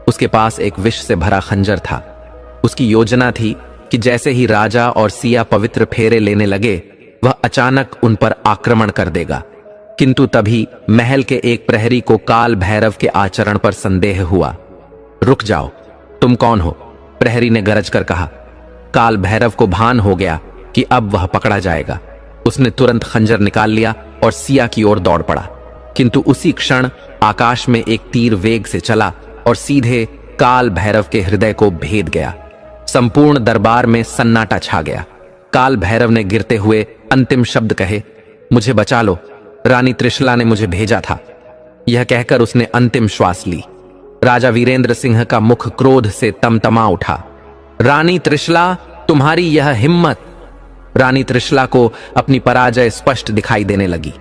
उसके पास एक विष से भरा खंजर था। उसकी योजना थी कि जैसे ही राजा और सिया पवित्र फेरे लेने लगे, वह अचानक उन पर आक्रमण कर देगा। किंतु तभी महल के एक प्रहरी को काल भैरव के आचरण पर संदेह हुआ। रुक जाओ, तुम कौन हो? प्रहरी ने गरज कर कहा। काल भैरव को भान हो गया कि अब वह पकड़ा जाएगा। उसने तुरंत खंजर निकाल लिया और सिया की ओर दौड़ पड़ा, किंतु उसी क्षण आकाश में एक तीर वेग से चला और सीधे काल भैरव के हृदय को भेद गया। संपूर्ण दरबार में सन्नाटा छा गया। काल भैरव ने गिरते हुए अंतिम शब्द कहे, मुझे बचा लो, रानी त्रिशला ने मुझे भेजा था। यह कहकर उसने अंतिम श्वास ली। राजा वीरेंद्र सिंह का मुख क्रोध से तमतमा उठा। रानी त्रिशला, तुम्हारी यह हिम्मत! रानी त्रिशला को अपनी पराजय स्पष्ट दिखाई देने लगी।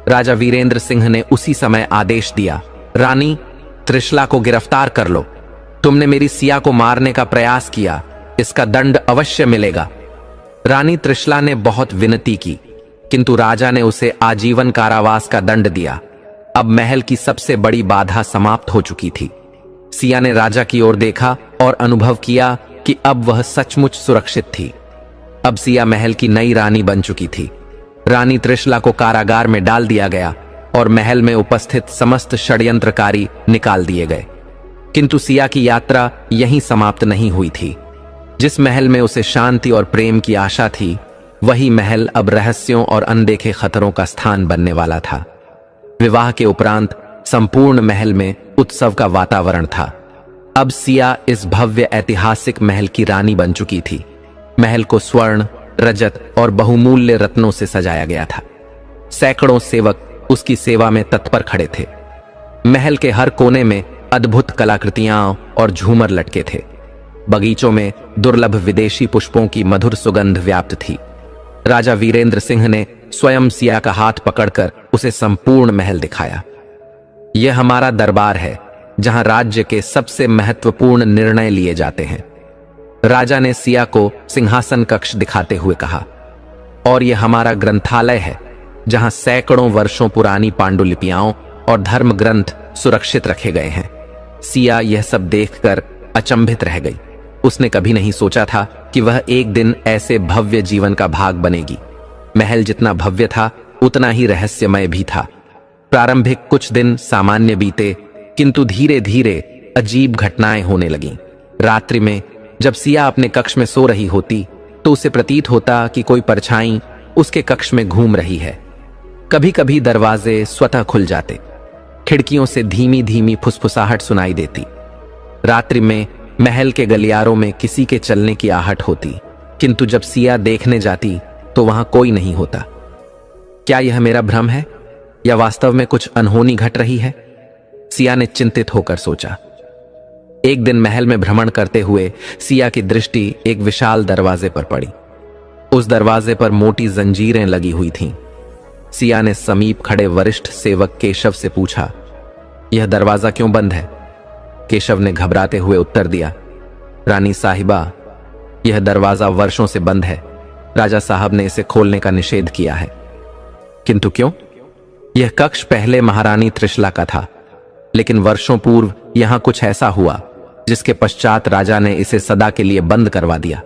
राजा वीरेंद्र सिंह ने उसी समय आदेश दिया, रानी त्रिशला को गिरफ्तार कर लो। तुमने मेरी सिया को मारने का प्रयास किया, इसका दंड अवश्य मिलेगा। रानी त्रिशला ने बहुत विनती की, किंतु राजा ने उसे आजीवन कारावास का दंड दिया। अब महल की सबसे बड़ी बाधा समाप्त हो चुकी थी। सिया ने राजा की ओर देखा और अनुभव किया कि अब वह सचमुच सुरक्षित थी। अब सिया महल की नई रानी बन चुकी थी। रानी त्रिशला को कारागार में डाल दिया गया और महल में उपस्थित समस्त षड्यंत्रकारी निकाल दिए गए। किंतु सिया की यात्रा यहीं समाप्त नहीं हुई थी। जिस महल में उसे शांति और प्रेम की आशा थी, वही महल अब रहस्यों और अनदेखे खतरों का स्थान बनने वाला था। विवाह के उपरांत संपूर्ण महल में उत्सव का वातावरण था। अब सिया इस भव्य ऐतिहासिक महल की रानी बन चुकी थी। महल को स्वर्ण, रजत और बहुमूल्य रत्नों से सजाया गया था। सैकड़ों सेवक उसकी सेवा में तत्पर खड़े थे। महल के हर कोने में अद्भुत कलाकृतियां और झूमर लटके थे। बगीचों में दुर्लभ विदेशी पुष्पों की मधुर सुगंध व्याप्त थी। राजा वीरेंद्र सिंह ने स्वयं सिया का हाथ पकड़कर उसे संपूर्ण महल दिखाया। यह हमारा दरबार है, जहां राज्य के सबसे महत्वपूर्ण निर्णय लिए जाते हैं। राजा ने सिया को सिंहासन कक्ष दिखाते हुए कहा। और यह हमारा ग्रंथालय है, जहां सैकड़ों वर्षों पुरानी पांडुलिपियां और धर्म ग्रंथ सुरक्षित रखे गए हैं। सिया यह सब देखकर अचंभित रह गई। उसने कभी नहीं सोचा था कि वह एक दिन ऐसे भव्य जीवन का भाग बनेगी। महल जितना भव्य था, उतना ही रहस्यमय भी था। प्रारंभिक कुछ दिन सामान्य बीते, किंतु धीरे धीरे अजीब घटनाएं होने लगीं। रात्रि में जब सिया अपने कक्ष में सो रही होती, तो उसे प्रतीत होता कि कोई परछाई उसके कक्ष में घूम रही है। कभी कभी दरवाजे स्वतः खुल जाते, खिड़कियों से धीमी धीमी फुसफुसाहट सुनाई देती। रात्रि में महल के गलियारों में किसी के चलने की आहट होती, किंतु जब सिया देखने जाती तो वहां कोई नहीं होता। क्या यह मेरा भ्रम है या वास्तव में कुछ अनहोनी घट रही है? सिया ने चिंतित होकर सोचा। एक दिन महल में भ्रमण करते हुए सिया की दृष्टि एक विशाल दरवाजे पर पड़ी। उस दरवाजे पर मोटी जंजीरें लगी हुई थीं। सिया ने समीप खड़े वरिष्ठ सेवक केशव से पूछा, यह दरवाजा क्यों बंद है? केशव ने घबराते हुए उत्तर दिया, रानी साहिबा, यह दरवाजा वर्षों से बंद है। राजा साहब ने इसे खोलने का निषेध किया है। किंतु क्यों? यह कक्ष पहले महारानी त्रिशला का था, लेकिन वर्षों पूर्व यहां कुछ ऐसा हुआ जिसके पश्चात राजा ने इसे सदा के लिए बंद करवा दिया।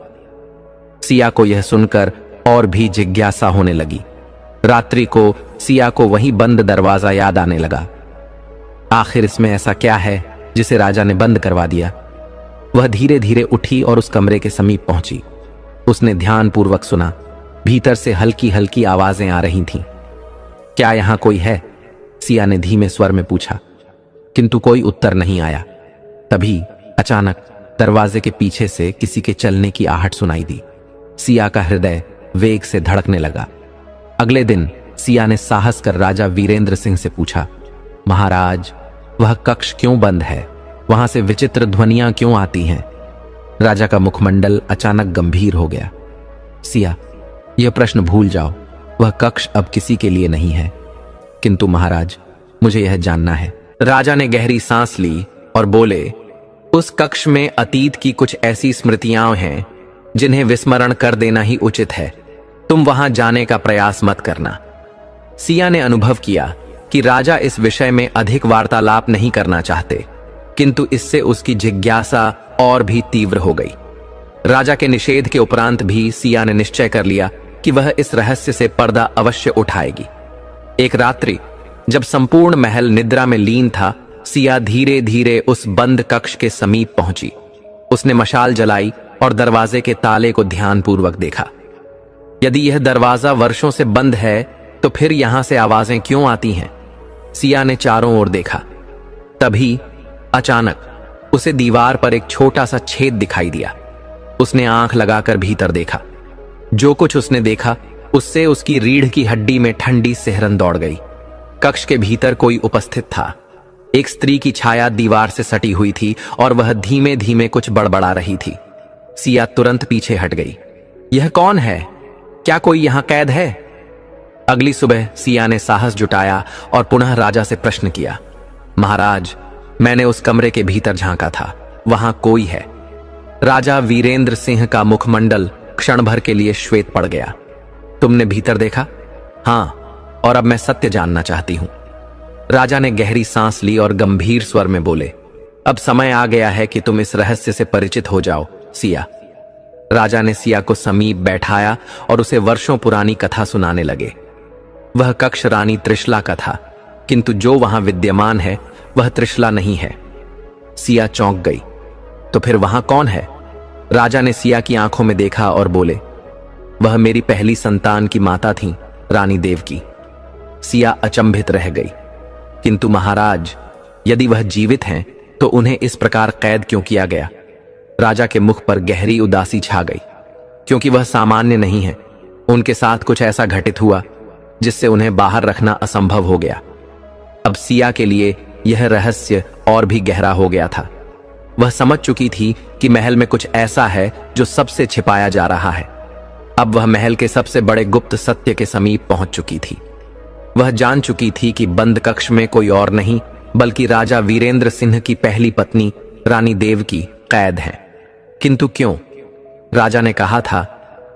सिया को यह सुनकर और भी जिज्ञासा होने लगी। रात्रि को सिया को वही बंद दरवाजा याद आने लगा। आखिर इसमें ऐसा क्या है जिसे राजा ने बंद करवा दिया? वह धीरे धीरे उठी और उस कमरे के समीप पहुंची। उसने ध्यानपूर्वक सुना। भीतर से हल्की हल्की आवाजें आ रही थीं। क्या यहां कोई है? सिया ने धीमे स्वर में पूछा, किंतु कोई उत्तर नहीं आया। तभी अचानक दरवाजे के पीछे से किसी के चलने की आहट सुनाई दी। सिया का हृदय वेग से धड़कने लगा। अगले दिन सिया ने साहस कर राजा वीरेंद्र सिंह से पूछा, महाराज, वह कक्ष क्यों बंद है? वहां से विचित्र ध्वनियां क्यों आती हैं? राजा का मुखमंडल अचानक गंभीर हो गया। सिया, यह प्रश्न भूल जाओ। वह कक्ष अब किसी के लिए नहीं है। किंतु महाराज, मुझे यह जानना है। राजा ने गहरी सांस ली और बोले, उस कक्ष में अतीत की कुछ ऐसी स्मृतियां हैं जिन्हें विस्मरण कर देना ही उचित है। तुम वहां जाने का प्रयास मत करना। सिया ने अनुभव किया कि राजा इस विषय में अधिक वार्तालाप नहीं करना चाहते, किंतु इससे उसकी जिज्ञासा और भी तीव्र हो गई। राजा के निषेध के उपरांत भी सिया ने निश्चय कर लिया कि वह इस रहस्य से पर्दा अवश्य उठाएगी। एक रात्रि जब संपूर्ण महल निद्रा में लीन था, सिया धीरे धीरे उस बंद कक्ष के समीप पहुंची। उसने मशाल जलाई और दरवाजे के ताले को ध्यानपूर्वक देखा। यदि यह दरवाजा वर्षों से बंद है, तो फिर यहां से आवाजें क्यों आती हैं? सिया ने चारों ओर देखा। तभी अचानक उसे दीवार पर एक छोटा सा छेद दिखाई दिया। उसने आंख लगाकर भीतर देखा। जो कुछ उसने देखा, उससे उसकी रीढ़ की हड्डी में ठंडी सिहरन दौड़ गई। कक्ष के भीतर कोई उपस्थित था। एक स्त्री की छाया दीवार से सटी हुई थी और वह धीमे धीमे कुछ बड़बड़ा रही थी। सिया तुरंत पीछे हट गई। यह कौन है? क्या कोई यहां कैद है? अगली सुबह सिया ने साहस जुटाया और पुनः राजा से प्रश्न किया, महाराज, मैंने उस कमरे के भीतर झांका था, वहां कोई है। राजा वीरेंद्र सिंह का मुखमंडल क्षण भर के लिए श्वेत पड़ गया। तुमने भीतर देखा? हां, और अब मैं सत्य जानना चाहती हूं। राजा ने गहरी सांस ली और गंभीर स्वर में बोले, अब समय आ गया है कि तुम इस रहस्य से परिचित हो जाओ, सिया। राजा ने सिया को समीप बैठाया और उसे वर्षों पुरानी कथा सुनाने लगे। वह कक्ष रानी त्रिशला का था, किंतु जो वहां विद्यमान है वह त्रिशला नहीं है। सिया चौंक गई। तो फिर वहां कौन है? राजा ने सिया की आंखों में देखा और बोले, वह मेरी पहली संतान की माता थी, रानी देवकी। सिया अचंभित रह गई। किंतु महाराज, यदि वह जीवित हैं, तो उन्हें इस प्रकार कैद क्यों किया गया? राजा के मुख पर गहरी उदासी छा गई, क्योंकि वह सामान्य नहीं है। उनके साथ कुछ ऐसा घटित हुआ जिससे उन्हें बाहर रखना असंभव हो गया। अब सिया के लिए यह रहस्य और भी गहरा हो गया था। वह समझ चुकी थी कि महल में कुछ ऐसा है जो सबसे छिपाया जा रहा है। अब वह महल के सबसे बड़े गुप्त सत्य के समीप पहुंच चुकी थी। वह जान चुकी थी कि बंद कक्ष में कोई और नहीं बल्कि राजा वीरेंद्र सिंह की पहली पत्नी रानी देवकी कैद है। किंतु क्यों? राजा ने कहा था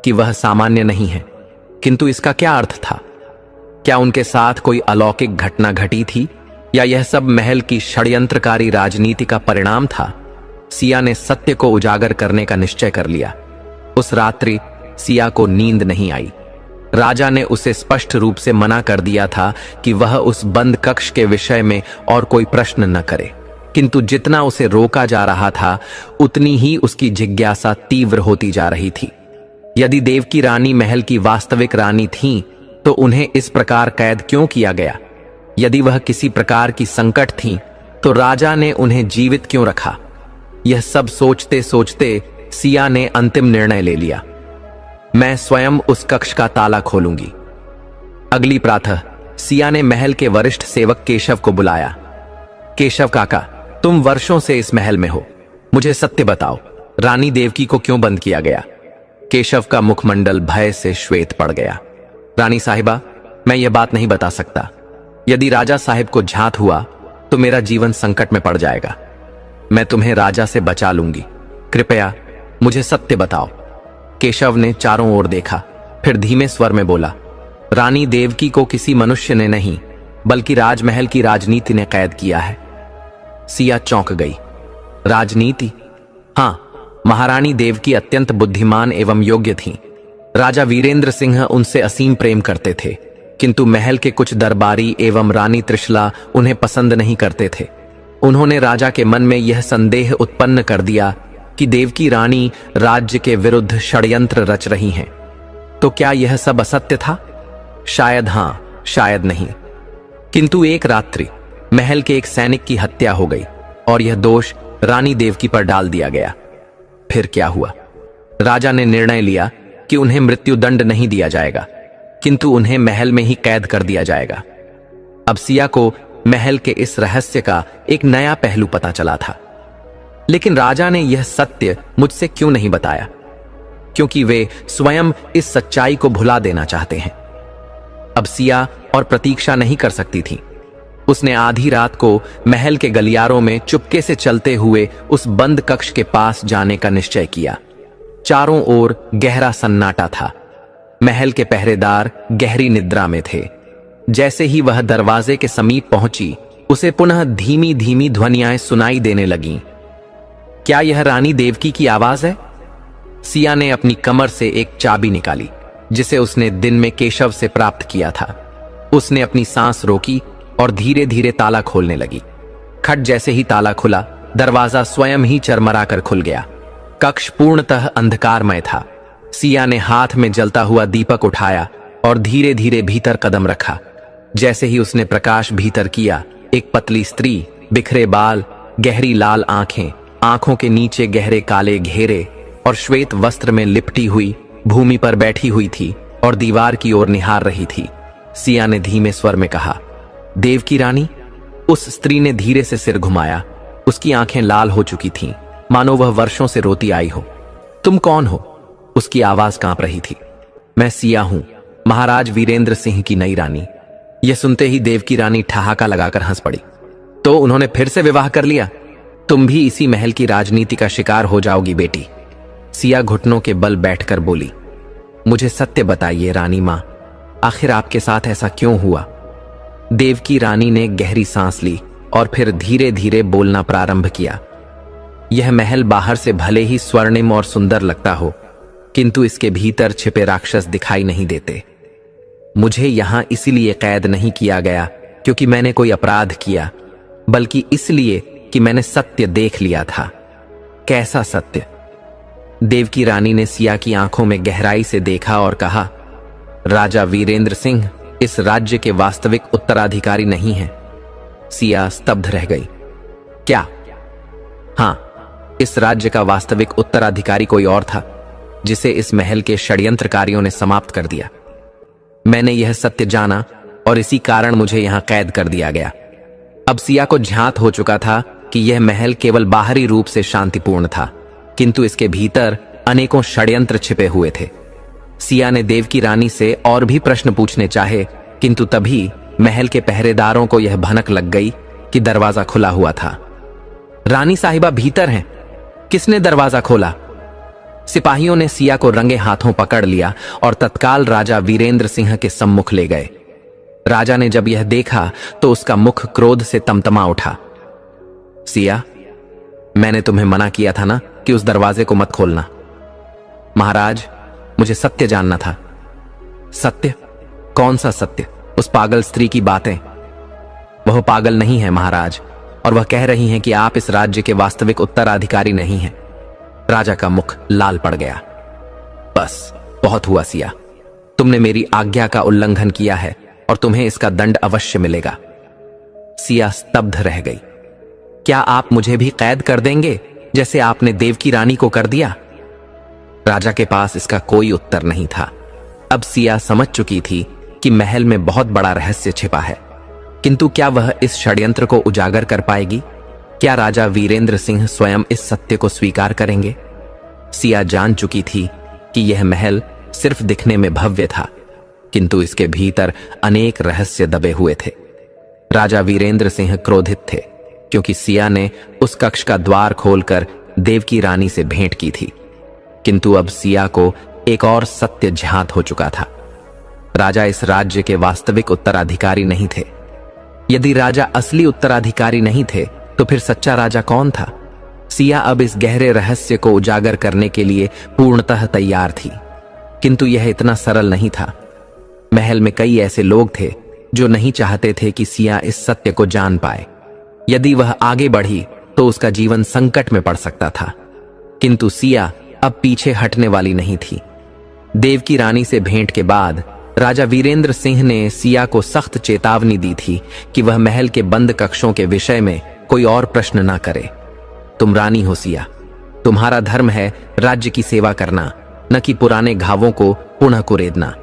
कि वह सामान्य नहीं है, किंतु इसका क्या अर्थ था? क्या उनके साथ कोई अलौकिक घटना घटी थी या यह सब महल की षड्यंत्रकारी राजनीति का परिणाम था? सिया ने सत्य को उजागर करने का निश्चय कर लिया। उस रात्रि सिया को नींद नहीं आई। राजा ने उसे स्पष्ट रूप से मना कर दिया था कि वह उस बंद कक्ष के विषय में और कोई प्रश्न न करे, किंतु जितना उसे रोका जा रहा था उतनी ही उसकी जिज्ञासा तीव्र होती जा रही थी। यदि देवकी रानी महल की वास्तविक रानी थीं, तो उन्हें इस प्रकार कैद क्यों किया गया? यदि वह किसी प्रकार की संकट थीं, तो राजा ने उन्हें जीवित क्यों रखा? यह सब सोचते सोचते सिया ने अंतिम निर्णय ले लिया, मैं स्वयं उस कक्ष का ताला खोलूंगी। अगली प्रातः सिया ने महल के वरिष्ठ सेवक केशव को बुलाया। केशव काका, तुम वर्षों से इस महल में हो, मुझे सत्य बताओ, रानी देवकी को क्यों बंद किया गया? केशव का मुखमंडल भय से श्वेत पड़ गया। रानी साहिबा, मैं यह बात नहीं बता सकता। यदि राजा साहिब को झांत हुआ तो मेरा जीवन संकट में पड़ जाएगा। मैं तुम्हें राजा से बचा लूंगी, कृपया मुझे सत्य बताओ। केशव ने चारों ओर देखा, फिर धीमे स्वर में बोला, रानी देवकी को किसी मनुष्य ने नहीं बल्कि राजमहल की राजनीति ने कैद किया है। सिया चौंक गई। राजनीति? हाँ, महारानी देवकी अत्यंत बुद्धिमान एवं योग्य थीं। राजा वीरेंद्र सिंह उनसे असीम प्रेम करते थे, किंतु महल के कुछ दरबारी एवं रानी त्रिशला उन्हें पसंद नहीं करते थे। उन्होंने राजा के मन में यह संदेह उत्पन्न कर दिया कि देवकी रानी राज्य के विरुद्ध षड्यंत्र रच रही हैं। तो क्या यह सब असत्य था? शायद हाँ, शायद नहीं। किंतु एक रात्रि महल के एक सैनिक की हत्या हो गई और यह दोष रानी देवकी पर डाल दिया गया। फिर क्या हुआ? राजा ने निर्णय लिया कि उन्हें मृत्युदंड नहीं दिया जाएगा, किंतु उन्हें महल में ही कैद कर दिया जाएगा। अब सिया को महल के इस रहस्य का एक नया पहलू पता चला था। लेकिन राजा ने यह सत्य मुझसे क्यों नहीं बताया? क्योंकि वे स्वयं इस सच्चाई को भुला देना चाहते हैं। अब सिया और प्रतीक्षा नहीं कर सकती थी। उसने आधी रात को महल के गलियारों में चुपके से चलते हुए उस बंद कक्ष के पास जाने का निश्चय किया। चारों ओर गहरा सन्नाटा था। महल के पहरेदार गहरी निद्रा में थे। जैसे ही वह दरवाजे के समीप पहुंची, उसे पुनः धीमी धीमी ध्वनियां सुनाई देने लगीं। क्या यह रानी देवकी की आवाज है? सिया ने अपनी कमर से एक चाबी निकाली, जिसे उसने दिन में केशव से प्राप्त किया था। उसने अपनी सांस रोकी और धीरे धीरे ताला खोलने लगी। खट जैसे ही ताला खुला, दरवाजा स्वयं ही चरमराकर खुल गया। कक्ष पूर्णतः अंधकारमय था। सिया ने हाथ में जलता हुआ दीपक उठाया और धीरे धीरे भीतर कदम रखा। जैसे ही उसने प्रकाश भीतर किया, एक पतली स्त्री, बिखरे बाल, गहरी लाल आंखें, आंखों के नीचे गहरे काले घेरे और श्वेत वस्त्र में लिपटी हुई भूमि पर बैठी हुई थी और दीवार की ओर निहार रही थी। सिया ने धीमे स्वर में कहा, देवकी रानी। उस स्त्री ने धीरे से सिर घुमाया। उसकी आंखें लाल हो चुकी थीं, मानो वह वर्षों से रोती आई हो। तुम कौन हो? उसकी आवाज कांप रही थी। मैं सिया हूं, महाराज वीरेंद्र सिंह की नई रानी। यह सुनते ही देवकी रानी ठहाका लगाकर हंस पड़ी। तो उन्होंने फिर से विवाह कर लिया? तुम भी इसी महल की राजनीति का शिकार हो जाओगी बेटी। सिया घुटनों के बल बैठकर बोली, मुझे सत्य बताइए रानी मां, आखिर आपके साथ ऐसा क्यों हुआ? देवकी रानी ने गहरी सांस ली और फिर धीरे धीरे बोलना प्रारंभ किया। यह महल बाहर से भले ही स्वर्णिम और सुंदर लगता हो, किंतु इसके भीतर छिपे राक्षस दिखाई नहीं देते। मुझे यहां इसीलिए कैद नहीं किया गया क्योंकि मैंने कोई अपराध किया, बल्कि इसलिए कि मैंने सत्य देख लिया था। कैसा सत्य? देवकी रानी ने सिया की आंखों में गहराई से देखा और कहा, राजा वीरेंद्र सिंह इस राज्य के वास्तविक उत्तराधिकारी नहीं हैं। सिया स्तब्ध रह गई। क्या? हां, इस राज्य का वास्तविक उत्तराधिकारी कोई और था, जिसे इस महल के षड्यंत्रकारियों ने समाप्त कर दिया। मैंने यह सत्य जाना और इसी कारण मुझे यहां कैद कर दिया गया। अब सिया को झांत हो चुका था कि यह महल केवल बाहरी रूप से शांतिपूर्ण था, किंतु इसके भीतर अनेकों षड्यंत्र छिपे हुए थे। सिया ने देवकी रानी से और भी प्रश्न पूछने चाहे, किंतु तभी महल के पहरेदारों को यह भनक लग गई कि दरवाजा खुला हुआ था। रानी साहिबा भीतर हैं, किसने दरवाजा खोला? सिपाहियों ने सिया को रंगे हाथों पकड़ लिया और तत्काल राजा वीरेंद्र सिंह के सम्मुख ले गए। राजा ने जब यह देखा तो उसका मुख क्रोध से तमतमा उठा। सिया, मैंने तुम्हें मना किया था ना कि उस दरवाजे को मत खोलना। महाराज, मुझे सत्य जानना था। सत्य? कौन सा सत्य? उस पागल स्त्री की बातें। वह पागल नहीं है महाराज, और वह कह रही हैं कि आप इस राज्य के वास्तविक उत्तराधिकारी नहीं हैं। राजा का मुख लाल पड़ गया। बस, बहुत हुआ सिया, तुमने मेरी आज्ञा का उल्लंघन किया है और तुम्हें इसका दंड अवश्य मिलेगा। सिया स्तब्ध रह गई। क्या आप मुझे भी कैद कर देंगे जैसे आपने देवकी रानी को कर दिया? राजा के पास इसका कोई उत्तर नहीं था। अब सिया समझ चुकी थी कि महल में बहुत बड़ा रहस्य छिपा है, किंतु क्या वह इस षड्यंत्र को उजागर कर पाएगी? क्या राजा वीरेंद्र सिंह स्वयं इस सत्य को स्वीकार करेंगे? सिया जान चुकी थी कि यह महल सिर्फ दिखने में भव्य था, किंतु इसके भीतर अनेक रहस्य दबे हुए थे। राजा वीरेंद्र सिंह क्रोधित थे क्योंकि सिया ने उस कक्ष का द्वार खोलकर देवकी रानी से भेंट की थी, किंतु अब सिया को एक और सत्य ज्ञात हो चुका था। राजा इस राज्य के वास्तविक उत्तराधिकारी नहीं थे। यदि राजा असली उत्तराधिकारी नहीं थे तो फिर सच्चा राजा कौन था? सिया अब इस गहरे रहस्य को उजागर करने के लिए पूर्णतः तैयार थी, किंतु यह इतना सरल नहीं था। महल में कई ऐसे लोग थे जो नहीं चाहते थे कि सिया इस सत्य को जान पाए। यदि वह आगे बढ़ी तो उसका जीवन संकट में पड़ सकता था, किंतु सिया अब पीछे हटने वाली नहीं थी। देवकी रानी से भेंट के बाद राजा वीरेंद्र सिंह ने सिया को सख्त चेतावनी दी थी कि वह महल के बंद कक्षों के विषय में कोई और प्रश्न ना करे। तुम रानी हो सिया, तुम्हारा धर्म है राज्य की सेवा करना, न कि पुराने घावों को पुनः कुरेदना।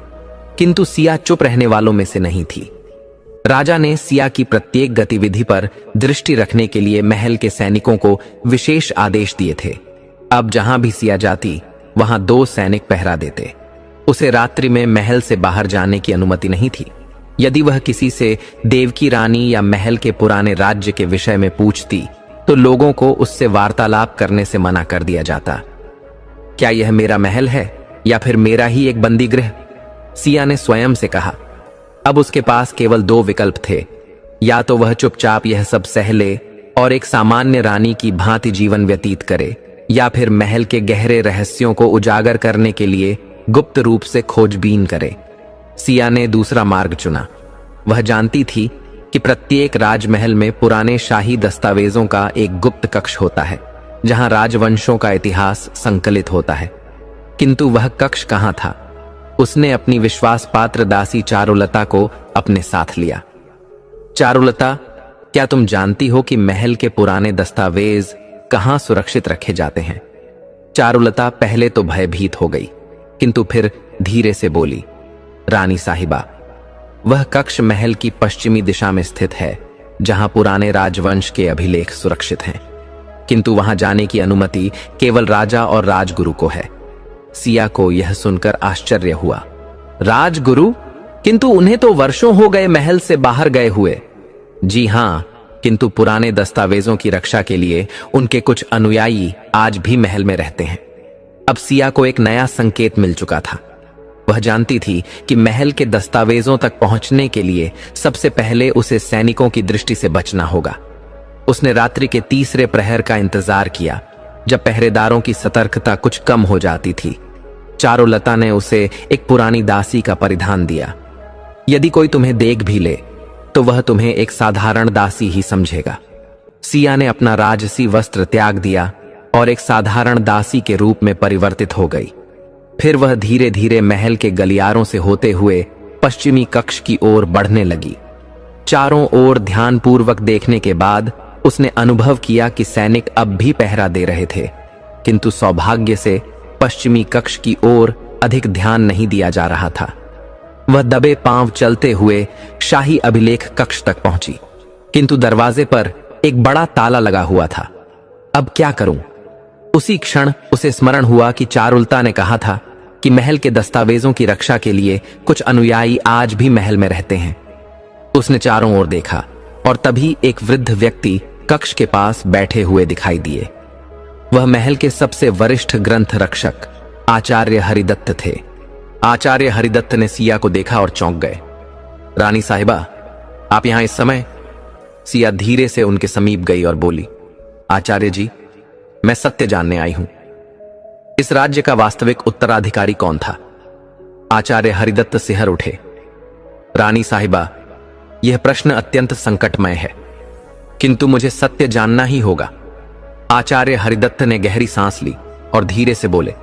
किंतु सिया चुप रहने वालों में से नहीं थी। राजा ने सिया की प्रत्येक गतिविधि पर दृष्टि रखने के लिए महल के सैनिकों को विशेष आदेश दिए थे। अब जहां भी सिया जाती वहां 2 सैनिक पहरा देते। उसे रात्रि में महल से बाहर जाने की अनुमति नहीं थी। यदि वह किसी से देवकी रानी या महल के पुराने राज्य के विषय में पूछती तो लोगों को उससे वार्तालाप करने से मना कर दिया जाता। क्या यह मेरा महल है या फिर मेरा ही एक बंदी गृह? सिया ने स्वयं से कहा। अब उसके पास केवल 2 विकल्प थे। या तो वह चुपचाप यह सब सह ले और एक सामान्य रानी की भांति जीवन व्यतीत करे, या फिर महल के गहरे रहस्यों को उजागर करने के लिए गुप्त रूप से खोजबीन करे। सिया ने दूसरा मार्ग चुना। वह जानती थी कि प्रत्येक राजमहल में पुराने शाही दस्तावेजों का एक गुप्त कक्ष होता है जहां राजवंशों का इतिहास संकलित होता है, किंतु वह कक्ष कहां था? उसने अपनी विश्वास पात्र दासी चारुलता को अपने साथ लिया। चारुलता, क्या तुम जानती हो कि महल के पुराने दस्तावेज कहां सुरक्षित रखे जाते हैं? चारुलता पहले तो भयभीत हो गई, किंतु फिर धीरे से बोली, रानी साहिबा, वह कक्ष महल की पश्चिमी दिशा में स्थित है जहां पुराने राजवंश के अभिलेख सुरक्षित हैं, किंतु वहां जाने की अनुमति केवल राजा और राजगुरु को है। सिया को यह सुनकर आश्चर्य हुआ। राजगुरु? किंतु उन्हें तो वर्षों हो गए महल से बाहर गए हुए। जी हां, किंतु पुराने दस्तावेजों की रक्षा के लिए उनके कुछ अनुयायी आज भी महल में रहते हैं। अब सिया को एक नया संकेत मिल चुका था। वह जानती थी कि महल के दस्तावेजों तक पहुंचने के लिए सबसे पहले उसे सैनिकों की दृष्टि से बचना होगा। उसने रात्रि के तीसरे प्रहर का इंतजार किया, जब पहरेदारों की सतर्कता कुछ कम हो जाती थी। चारुलता ने उसे एक पुरानी दासी का परिधान दिया। यदि कोई तुम्हें देख भी ले तो वह तुम्हें एक साधारण दासी ही समझेगा। सिया ने अपना राजसी वस्त्र त्याग दिया और एक साधारण दासी के रूप में परिवर्तित हो गई। फिर वह धीरे धीरे महल के गलियारों से होते हुए पश्चिमी कक्ष की ओर बढ़ने लगी। चारों ओर ध्यानपूर्वक देखने के बाद उसने अनुभव किया कि सैनिक अब भी पहरा दे रहे थे, किंतु सौभाग्य से पश्चिमी कक्ष की ओर अधिक ध्यान नहीं दिया जा रहा था। वह दबे पांव चलते हुए शाही अभिलेख कक्ष तक पहुंची, किंतु दरवाजे पर एक बड़ा ताला लगा हुआ था। अब क्या करूं? उसी क्षण उसे स्मरण हुआ कि चारुलता ने कहा था कि महल के दस्तावेजों की रक्षा के लिए कुछ अनुयायी आज भी महल में रहते हैं। उसने चारों ओर देखा और तभी एक वृद्ध व्यक्ति कक्ष के पास बैठे हुए दिखाई दिए। वह महल के सबसे वरिष्ठ ग्रंथ रक्षक आचार्य हरिदत्त थे। आचार्य हरिदत्त ने सिया को देखा और चौंक गए। रानी साहिबा, आप यहां इस समय? सिया धीरे से उनके समीप गई और बोली, आचार्य जी, मैं सत्य जानने आई हूं। इस राज्य का वास्तविक उत्तराधिकारी कौन था? आचार्य हरिदत्त सिहर उठे। रानी साहिबा, यह प्रश्न अत्यंत संकटमय है, किंतु मुझे सत्य जानना ही होगा। आचार्य हरिदत्त ने गहरी सांस ली और धीरे से बोले,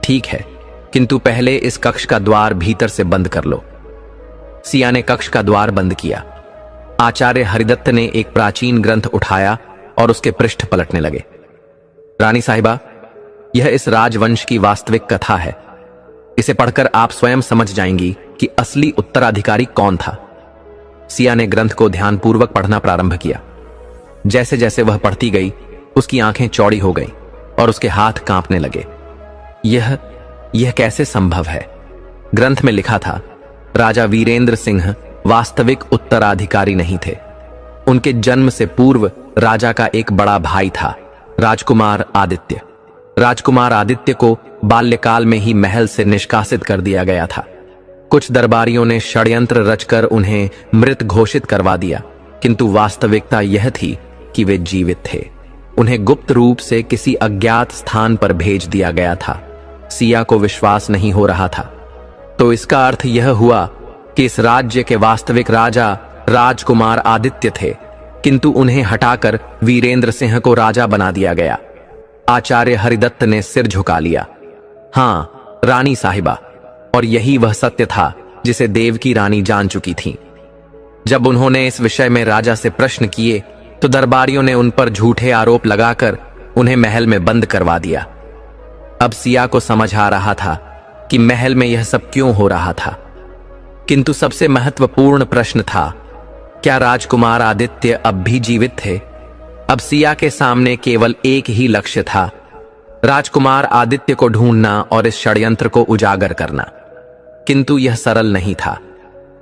ठीक है, किंतु पहले इस कक्ष का द्वार भीतर से बंद कर लो। सिया ने कक्ष का द्वार बंद किया। आचार्य हरिदत्त ने एक प्राचीन ग्रंथ उठाया और उसके पृष्ठ पलटने लगे। रानी साहिबा, यह इस राजवंश की वास्तविक कथा है। इसे पढ़कर आप स्वयं समझ जाएंगी कि असली उत्तराधिकारी कौन था। सिया ने ग्रंथ को ध्यानपूर्वक पढ़ना प्रारंभ किया। जैसे जैसे वह पढ़ती गई, उसकी आंखें चौड़ी हो गईं और उसके हाथ कांपने लगे। यह कैसे संभव है? ग्रंथ में लिखा था, राजा वीरेंद्र सिंह वास्तविक उत्तराधिकारी नहीं थे। उनके जन्म से पूर्व राजा का एक बड़ा भाई था, राजकुमार आदित्य। राजकुमार आदित्य को बाल्यकाल में ही महल से निष्कासित कर दिया गया था। कुछ दरबारियों ने षड्यंत्र रचकर उन्हें मृत घोषित करवा दिया, किंतु वास्तविकता यह थी कि वे जीवित थे। उन्हें गुप्त रूप से किसी अज्ञात स्थान पर भेज दिया गया था। सिया को विश्वास नहीं हो रहा था। तो इसका अर्थ यह हुआ कि इस राज्य के वास्तविक राजा राजकुमार आदित्य थे, किंतु उन्हें हटाकर वीरेंद्र सिंह को राजा बना दिया गया। आचार्य हरिदत्त ने सिर झुका लिया। हां, रानी साहिबा, और यही वह सत्य था जिसे देव की रानी जान चुकी थी। जब उन्होंने इस विषय में राजा से प्रश्न किए तो दरबारियों ने उन पर झूठे आरोप लगाकर उन्हें महल में बंद करवा दिया। अब सिया को समझ आ रहा था कि महल में यह सब क्यों हो रहा था, किंतु सबसे महत्वपूर्ण प्रश्न था, क्या राजकुमार आदित्य अब भी जीवित थे? अब सिया के सामने केवल एक ही लक्ष्य था, राजकुमार आदित्य को ढूंढना और इस षड्यंत्र को उजागर करना। किंतु यह सरल नहीं था।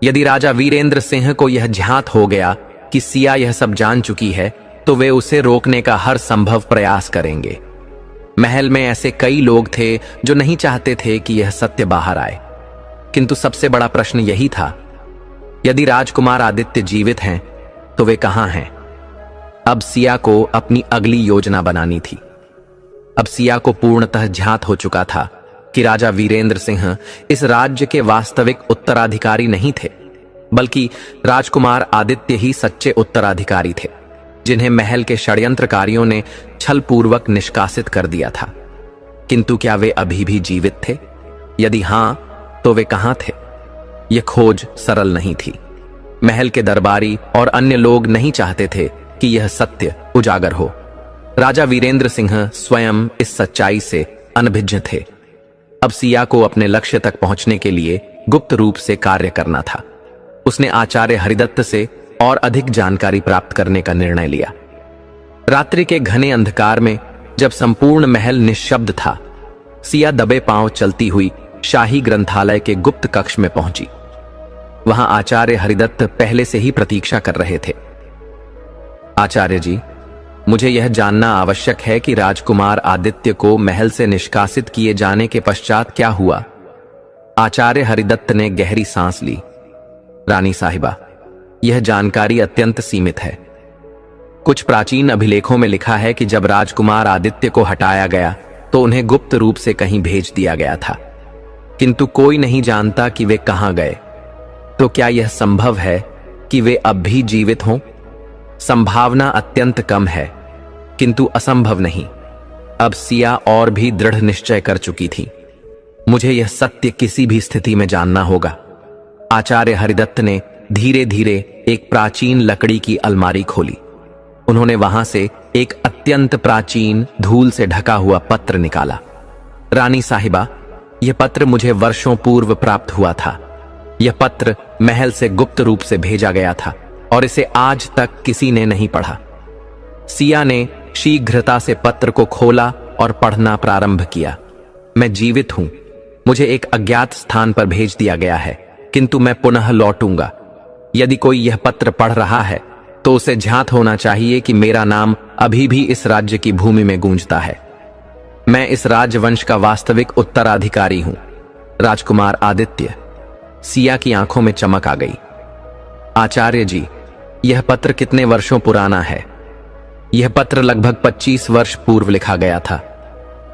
यदि राजा वीरेंद्र सिंह को यह ज्ञात हो गया कि सिया यह सब जान चुकी है, तो वे उसे रोकने का हर संभव प्रयास करेंगे। महल में ऐसे कई लोग थे जो नहीं चाहते थे कि यह सत्य बाहर आए, किंतु सबसे बड़ा प्रश्न यही था, यदि राजकुमार आदित्य जीवित हैं तो वे कहां हैं? अब सिया को अपनी अगली योजना बनानी थी। अब सिया को पूर्णतः ज्ञात हो चुका था कि राजा वीरेंद्र सिंह इस राज्य के वास्तविक उत्तराधिकारी नहीं थे, बल्कि राजकुमार आदित्य ही सच्चे उत्तराधिकारी थे, जिन्हें महल के षड्यंत्रकारियों ने छलपूर्वक निष्कासित कर दिया था। किंतु क्या वे अभी भी जीवित थे? यदि हां, तो वे कहां थे? यह खोज सरल नहीं थी। महल के दरबारी और अन्य लोग नहीं चाहते थे कि यह सत्य उजागर हो। राजा वीरेंद्र सिंह स्वयं इस सच्चाई से अनभिज्ञ थे। अब सिया को अपने लक्ष्य तक पहुंचने के लिए गुप्त रूप से कार्य करना था। उसने आचार्य हरिदत्त से और अधिक जानकारी प्राप्त करने का निर्णय लिया। रात्रि के घने अंधकार में जब संपूर्ण महल निश्शब्द था, सिया दबे पांव चलती हुई शाही ग्रंथालय के गुप्त कक्ष में पहुंची। वहां आचार्य हरिदत्त पहले से ही प्रतीक्षा कर रहे थे। आचार्य जी, मुझे यह जानना आवश्यक है कि राजकुमार आदित्य को महल से निष्कासित किए जाने के पश्चात क्या हुआ? आचार्य हरिदत्त ने गहरी सांस ली। रानी साहिबा, यह जानकारी अत्यंत सीमित है। कुछ प्राचीन अभिलेखों में लिखा है कि जब राजकुमार आदित्य को हटाया गया तो उन्हें गुप्त रूप से कहीं भेज दिया गया था, किंतु कोई नहीं जानता कि वे कहां गए। तो क्या यह संभव है कि वे अब भी जीवित हों? संभावना अत्यंत कम है, किंतु असंभव नहीं। अब सिया और भी दृढ़ निश्चय कर चुकी थी, मुझे यह सत्य किसी भी स्थिति में जानना होगा। आचार्य हरिदत्त ने धीरे धीरे एक प्राचीन लकड़ी की अलमारी खोली। उन्होंने वहां से एक अत्यंत प्राचीन धूल से ढका हुआ पत्र निकाला। रानी साहिबा, यह पत्र मुझे वर्षों पूर्व प्राप्त हुआ था। यह पत्र महल से गुप्त रूप से भेजा गया था और इसे आज तक किसी ने नहीं पढ़ा। सिया ने शीघ्रता से पत्र को खोला और पढ़ना प्रारंभ किया। मैं जीवित हूं। मुझे एक अज्ञात स्थान पर भेज दिया गया है, किंतु मैं पुनः लौटूंगा। यदि कोई यह पत्र पढ़ रहा है तो उसे ज्ञात होना चाहिए कि मेरा नाम अभी भी इस राज्य की भूमि में गूंजता है। मैं इस राजवंश का वास्तविक उत्तराधिकारी हूं, राजकुमार आदित्य। सिया की आंखों में चमक आ गई। आचार्य जी, यह पत्र कितने वर्षों पुराना है? यह पत्र लगभग 25 वर्ष पूर्व लिखा गया था।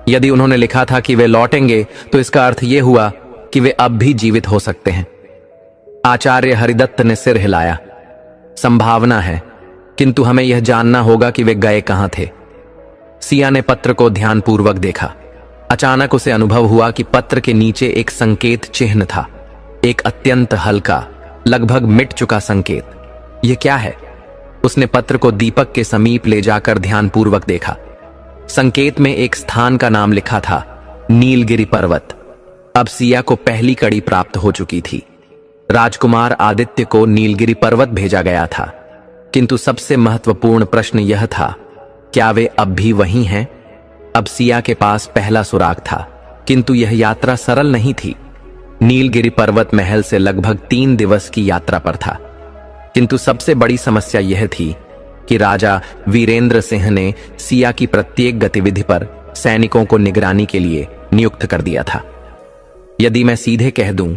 यदि उन्होंने लिखा था कि वे लौटेंगे, तो इसका अर्थ यह हुआ कि वे अब भी जीवित हो सकते हैं। आचार्य हरिदत्त ने सिर हिलाया। संभावना है, किंतु हमें यह जानना होगा कि वे गए कहां थे। सिया ने पत्र को ध्यानपूर्वक देखा। अचानक उसे अनुभव हुआ कि पत्र के नीचे एक संकेत चिन्ह था, एक अत्यंत हल्का, लगभग मिट चुका संकेत। यह क्या है? उसने पत्र को दीपक के समीप ले जाकर ध्यानपूर्वक देखा। संकेत में एक स्थान का नाम लिखा था, नीलगिरी पर्वत। अब सिया को पहली कड़ी प्राप्त हो चुकी थी। राजकुमार आदित्य को नीलगिरी पर्वत भेजा गया था, किंतु सबसे महत्वपूर्ण प्रश्न यह था, क्या वे अब भी वहीं हैं? अब सिया के पास पहला सुराग था, किंतु यह यात्रा सरल नहीं थी। नीलगिरी पर्वत महल से लगभग 3 दिवस की यात्रा पर था, किंतु सबसे बड़ी समस्या यह थी कि राजा वीरेंद्र सिंह ने सिया की प्रत्येक गतिविधि पर सैनिकों को निगरानी के लिए नियुक्त कर दिया था। यदि मैं सीधे कह दूं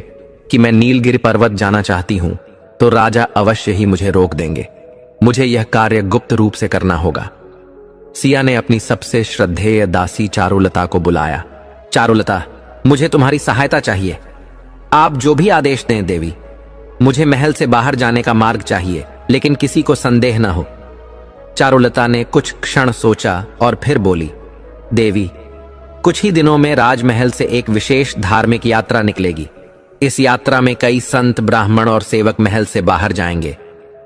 कि मैं नीलगिरी पर्वत जाना चाहती हूं, तो राजा अवश्य ही मुझे रोक देंगे। मुझे यह कार्य गुप्त रूप से करना होगा। सिया ने अपनी सबसे श्रद्धेय दासी चारुलता को बुलाया। चारुलता, मुझे तुम्हारी सहायता चाहिए। आप जो भी आदेश दें देवी। मुझे महल से बाहर जाने का मार्ग चाहिए, लेकिन किसी को संदेह न हो। चारुलता ने कुछ क्षण सोचा और फिर बोली, देवी, कुछ ही दिनों में राजमहल से एक विशेष धार्मिक यात्रा निकलेगी। इस यात्रा में कई संत, ब्राह्मण और सेवक महल से बाहर जाएंगे।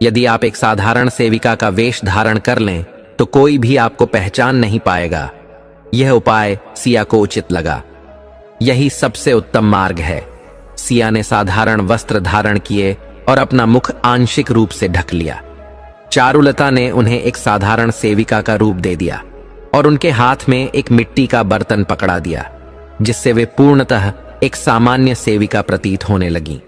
यदि आप एक साधारण सेविका का वेश धारण कर लें, तो कोई भी आपको पहचान नहीं पाएगा। यह उपाय सिया को उचित लगा। यही सबसे उत्तम मार्ग है। सिया ने साधारण वस्त्र धारण किए और अपना मुख आंशिक रूप से ढक लिया। चारुलता ने उन्हें एक साधारण सेविका का रूप दे दिया और उनके हाथ में एक मिट्टी का बर्तन पकड़ा दिया, जिससे वे पूर्णतः एक सामान्य सेविका प्रतीत होने लगी।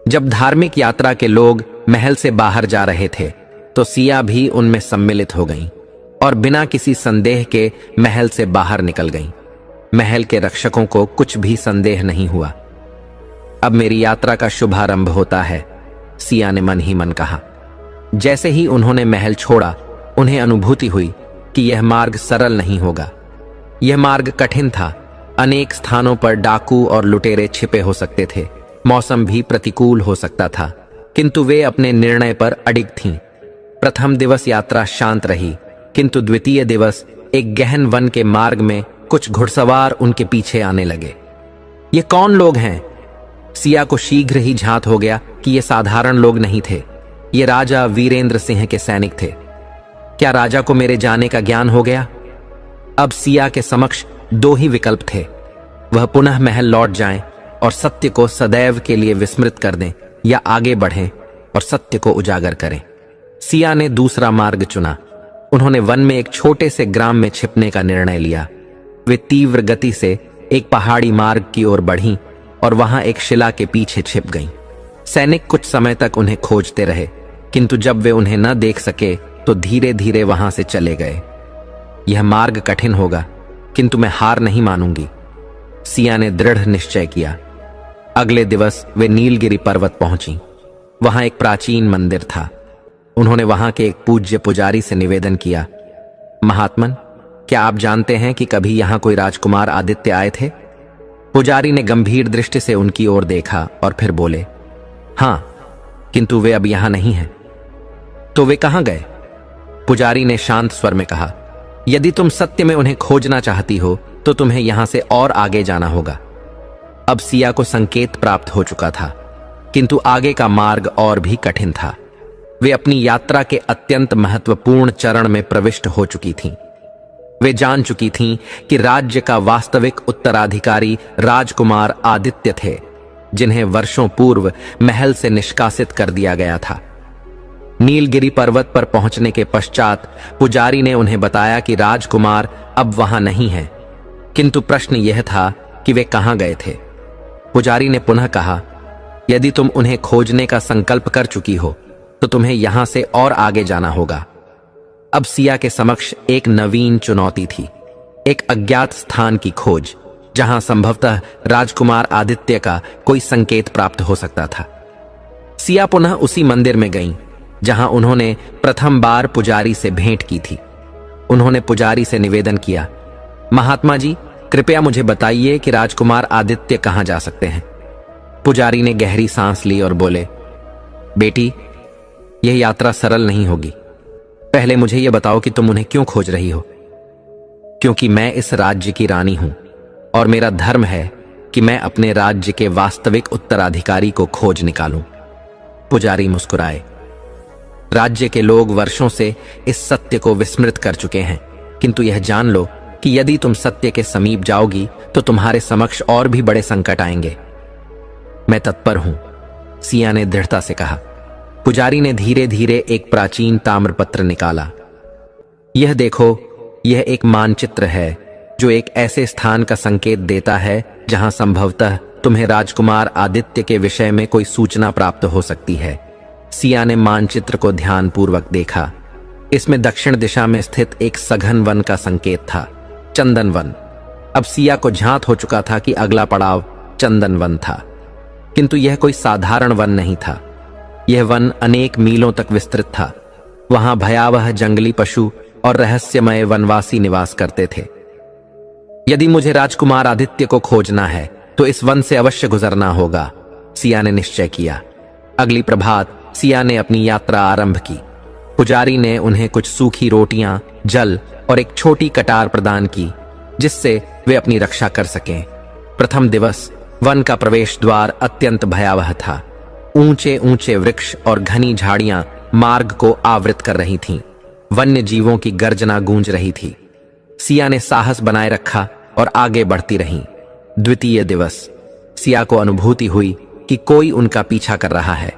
जब धार्मिक यात्रा के लोग महल से बाहर जा रहे थे, तो सिया भी उनमें सम्मिलित हो गईं और बिना किसी संदेह के महल से बाहर निकल गईं। महल के रक्षकों को कुछ भी संदेह नहीं हुआ। अब मेरी यात्रा का शुभारंभ होता है, सिया ने मन ही मन कहा। जैसे ही उन्होंने महल छोड़ा, उन्हें अनुभूति हुई कि यह मार्ग सरल नहीं होगा। यह मार्ग कठिन था। अनेक स्थानों पर डाकू और लुटेरे छिपे हो सकते थे। मौसम भी प्रतिकूल हो सकता था, किंतु वे अपने निर्णय पर अडिग थीं। प्रथम दिवस यात्रा शांत रही, किंतु द्वितीय दिवस एक गहन वन के मार्ग में कुछ घुड़सवार उनके पीछे आने लगे। ये कौन लोग हैं? सिया को शीघ्र ही झांत हो गया कि ये साधारण लोग नहीं थे। ये राजा वीरेंद्र सिंह के सैनिक थे। क्या राजा को मेरे जाने का ज्ञान हो गया? अब सिया के समक्ष 2 ही विकल्प थे। वह पुनः महल लौट जाएं और सत्य को सदैव के लिए विस्मृत कर दें, या आगे बढ़ें और सत्य को उजागर करें। सिया ने दूसरा मार्ग चुना। उन्होंने वन में एक छोटे से ग्राम में छिपने का निर्णय लिया। वे तीव्र गति से एक पहाड़ी मार्ग की ओर बढ़ीं और वहां एक शिला के पीछे छिप गईं। सैनिक कुछ समय तक उन्हें खोजते रहे, किंतु जब वे उन्हें न देख सके, तो धीरे धीरे वहां से चले गए। यह मार्ग कठिन होगा, किंतु मैं हार नहीं मानूंगी, सिया ने दृढ़ निश्चय किया। अगले दिवस वे नीलगिरी पर्वत पहुंची। वहां एक प्राचीन मंदिर था। उन्होंने वहां के एक पूज्य पुजारी से निवेदन किया, महात्मन, क्या आप जानते हैं कि कभी यहां कोई राजकुमार आदित्य आए थे? पुजारी ने गंभीर दृष्टि से उनकी ओर देखा और फिर बोले, हां, किंतु वे अब यहां नहीं हैं। तो वे कहां गए? पुजारी ने शांत स्वर में कहा, यदि तुम सत्य में उन्हें खोजना चाहती हो, तो तुम्हें यहां से और आगे जाना होगा। अब सिया को संकेत प्राप्त हो चुका था, किंतु आगे का मार्ग और भी कठिन था। वे अपनी यात्रा के अत्यंत महत्वपूर्ण चरण में प्रविष्ट हो चुकी थीं। वे जान चुकी थीं कि राज्य का वास्तविक उत्तराधिकारी राजकुमार आदित्य थे, जिन्हें वर्षों पूर्व महल से निष्कासित कर दिया गया था। नीलगिरी पर्वत पर पहुंचने के पश्चात पुजारी ने उन्हें बताया कि राजकुमार अब वहां नहीं हैं, किंतु प्रश्न यह था कि वे कहां गए थे। पुजारी ने पुनः कहा, यदि तुम उन्हें खोजने का संकल्प कर चुकी हो, तो तुम्हें यहां से और आगे जाना होगा। अब सिया के समक्ष एक नवीन चुनौती थी। एक अज्ञात स्थान की खोज, जहां संभवतः राजकुमार आदित्य का कोई संकेत प्राप्त हो सकता था। सिया पुनः उसी मंदिर में गईं, जहां उन्होंने प्रथम बार पुजारी से भेंट की थी। उन्होंने पुजारी से निवेदन किया, महात्मा जी, कृपया मुझे बताइए कि राजकुमार आदित्य कहां जा सकते हैं। पुजारी ने गहरी सांस ली और बोले, बेटी, यह यात्रा सरल नहीं होगी। पहले मुझे यह बताओ कि तुम उन्हें क्यों खोज रही हो। क्योंकि मैं इस राज्य की रानी हूं और मेरा धर्म है कि मैं अपने राज्य के वास्तविक उत्तराधिकारी को खोज निकालूं। पुजारी मुस्कुराए। राज्य के लोग वर्षों से इस सत्य को विस्मृत कर चुके हैं, किंतु यह जान लो कि यदि तुम सत्य के समीप जाओगी तो तुम्हारे समक्ष और भी बड़े संकट आएंगे। मैं तत्पर हूं, सिया ने दृढ़ता से कहा। पुजारी ने धीरे धीरे एक प्राचीन ताम्रपत्र निकाला। यह देखो, यह एक मानचित्र है जो एक ऐसे स्थान का संकेत देता है जहां संभवतः तुम्हें राजकुमार आदित्य के विषय में कोई सूचना प्राप्त हो सकती है। सिया ने मानचित्र को ध्यानपूर्वक देखा। इसमें दक्षिण दिशा में स्थित एक सघन वन का संकेत था, चंदन वन। अब सिया को झांत हो चुका था कि अगला पड़ाव चंदन वन था, किंतु यह कोई साधारण वन नहीं था। यह वन अनेक मीलों तक विस्तृत था। वहां भयावह जंगली पशु और रहस्यमय वनवासी निवास करते थे। यदि मुझे राजकुमार आदित्य को खोजना है तो इस वन से अवश्य गुजरना होगा, सिया ने निश्चय किया। अगली प्रभात सिया ने अपनी यात्रा आरंभ की। पुजारी ने उन्हें कुछ सूखी रोटियां, जल और एक छोटी कटार प्रदान की, जिससे वे अपनी रक्षा कर सकें। प्रथम दिवस वन का प्रवेश द्वार अत्यंत भयावह था। ऊंचे ऊंचे वृक्ष और घनी झाड़ियां मार्ग को आवृत कर रही थीं। वन्य जीवों की गर्जना गूंज रही थी। सिया ने साहस बनाए रखा और आगे बढ़ती रहीं। द्वितीय दिवस सिया को अनुभूति हुई कि कोई उनका पीछा कर रहा है।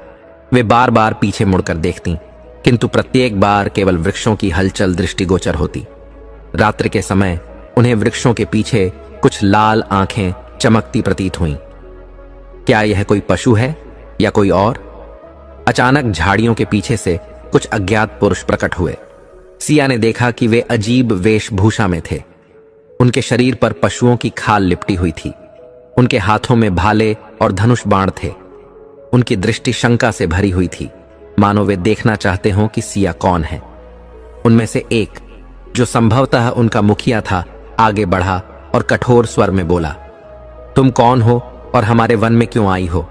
वे बार बार पीछे मुड़कर देखती, किंतु प्रत्येक बार केवल वृक्षों की हलचल दृष्टिगोचर होती। रात्रि के समय उन्हें वृक्षों के पीछे कुछ लाल आंखें चमकती प्रतीत हुईं। क्या यह कोई पशु है या कोई और? अचानक झाड़ियों के पीछे से कुछ अज्ञात पुरुष प्रकट हुए। सिया ने देखा कि वे अजीब वेशभूषा में थे। उनके शरीर पर पशुओं की खाल लिपटी हुई थी। उनके हाथों में भाले और धनुष बाण थे। उनकी दृष्टि शंका से भरी हुई थी, मानो वे देखना चाहते हों कि सिया कौन है। उनमें से एक, जो संभवतः उनका मुखिया था, आगे बढ़ा और कठोर स्वर में बोला, तुम कौन हो और हमारे वन में क्यों आई हो?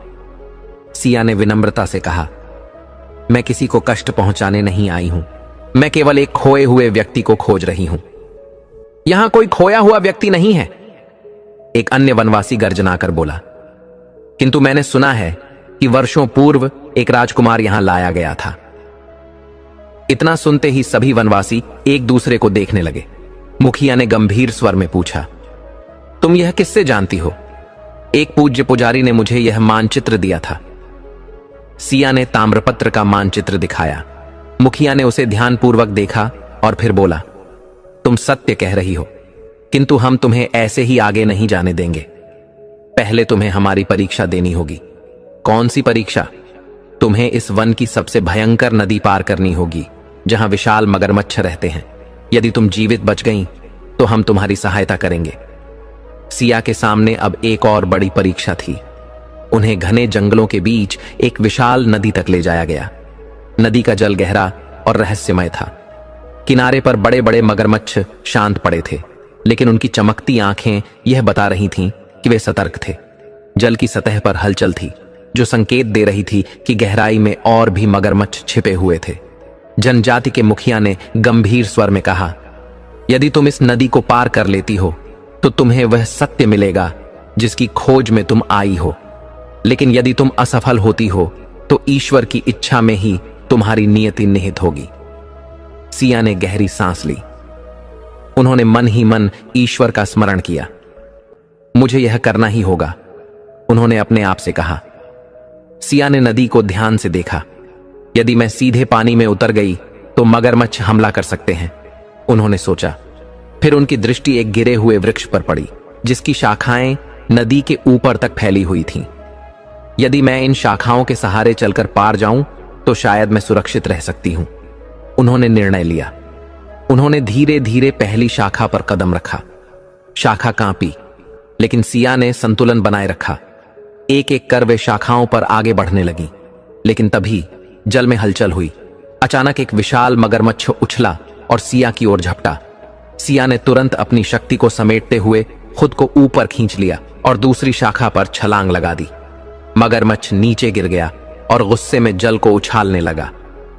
सिया ने विनम्रता से कहा, मैं किसी को कष्ट पहुंचाने नहीं आई हूं। मैं केवल एक खोए हुए व्यक्ति को खोज रही हूं। यहां कोई खोया हुआ व्यक्ति नहीं है, एक अन्य वनवासी गर्जना कर बोला। किंतु मैंने सुना है कि वर्षों पूर्व एक राजकुमार यहां लाया गया था। इतना सुनते ही सभी वनवासी एक दूसरे को देखने लगे। मुखिया ने गंभीर स्वर में पूछा, तुम यह किससे जानती हो? एक पूज्य पुजारी ने मुझे यह मानचित्र दिया था। सिया ने ताम्रपत्र का मानचित्र दिखाया। मुखिया ने उसे ध्यानपूर्वक देखा और फिर बोला, तुम सत्य कह रही हो, किंतु हम तुम्हें ऐसे ही आगे नहीं जाने देंगे। पहले तुम्हें हमारी परीक्षा देनी होगी। कौन सी परीक्षा? तुम्हें इस वन की सबसे भयंकर नदी पार करनी होगी, जहां विशाल मगरमच्छ रहते हैं। यदि तुम जीवित बच गईं, तो हम तुम्हारी सहायता करेंगे। सिया के सामने अब एक और बड़ी परीक्षा थी। उन्हें घने जंगलों के बीच एक विशाल नदी तक ले जाया गया। नदी का जल गहरा और रहस्यमय था। किनारे पर बड़े बड़े मगरमच्छ शांत पड़े थे, लेकिन उनकी चमकती आंखें यह बता रही थीं कि वे सतर्क थे। जल की सतह पर हलचल थी, जो संकेत दे रही थी कि गहराई में और भी मगरमच्छ छिपे हुए थे। जनजाति के मुखिया ने गंभीर स्वर में कहा, यदि तुम इस नदी को पार कर लेती हो तो तुम्हें वह सत्य मिलेगा जिसकी खोज में तुम आई हो। लेकिन यदि तुम असफल होती हो तो ईश्वर की इच्छा में ही तुम्हारी नियति निहित होगी। सिया ने गहरी सांस ली। उन्होंने मन ही मन ईश्वर का स्मरण किया। मुझे यह करना ही होगा, उन्होंने अपने आप से कहा। सिया ने नदी को ध्यान से देखा। यदि मैं सीधे पानी में उतर गई तो मगरमच्छ हमला कर सकते हैं, उन्होंने सोचा। फिर उनकी दृष्टि एक गिरे हुए वृक्ष पर पड़ी, जिसकी शाखाएं नदी के ऊपर तक फैली हुई थीं। यदि मैं इन शाखाओं के सहारे चलकर पार जाऊं तो शायद मैं सुरक्षित रह सकती हूं, उन्होंने निर्णय लिया। उन्होंने धीरे धीरे पहली शाखा पर कदम रखा। शाखा कांपी, लेकिन सिया ने संतुलन बनाए रखा। एक एक कर वे शाखाओं पर आगे बढ़ने लगी, लेकिन तभी जल में हलचल हुई। अचानक एक विशाल मगरमच्छ उछला और सिया की ओर झपटा। सिया ने तुरंत अपनी शक्ति को समेटते हुए खुद को ऊपर खींच लिया और दूसरी शाखा पर छलांग लगा दी। मगरमच्छ नीचे गिर गया और गुस्से में जल को उछालने लगा।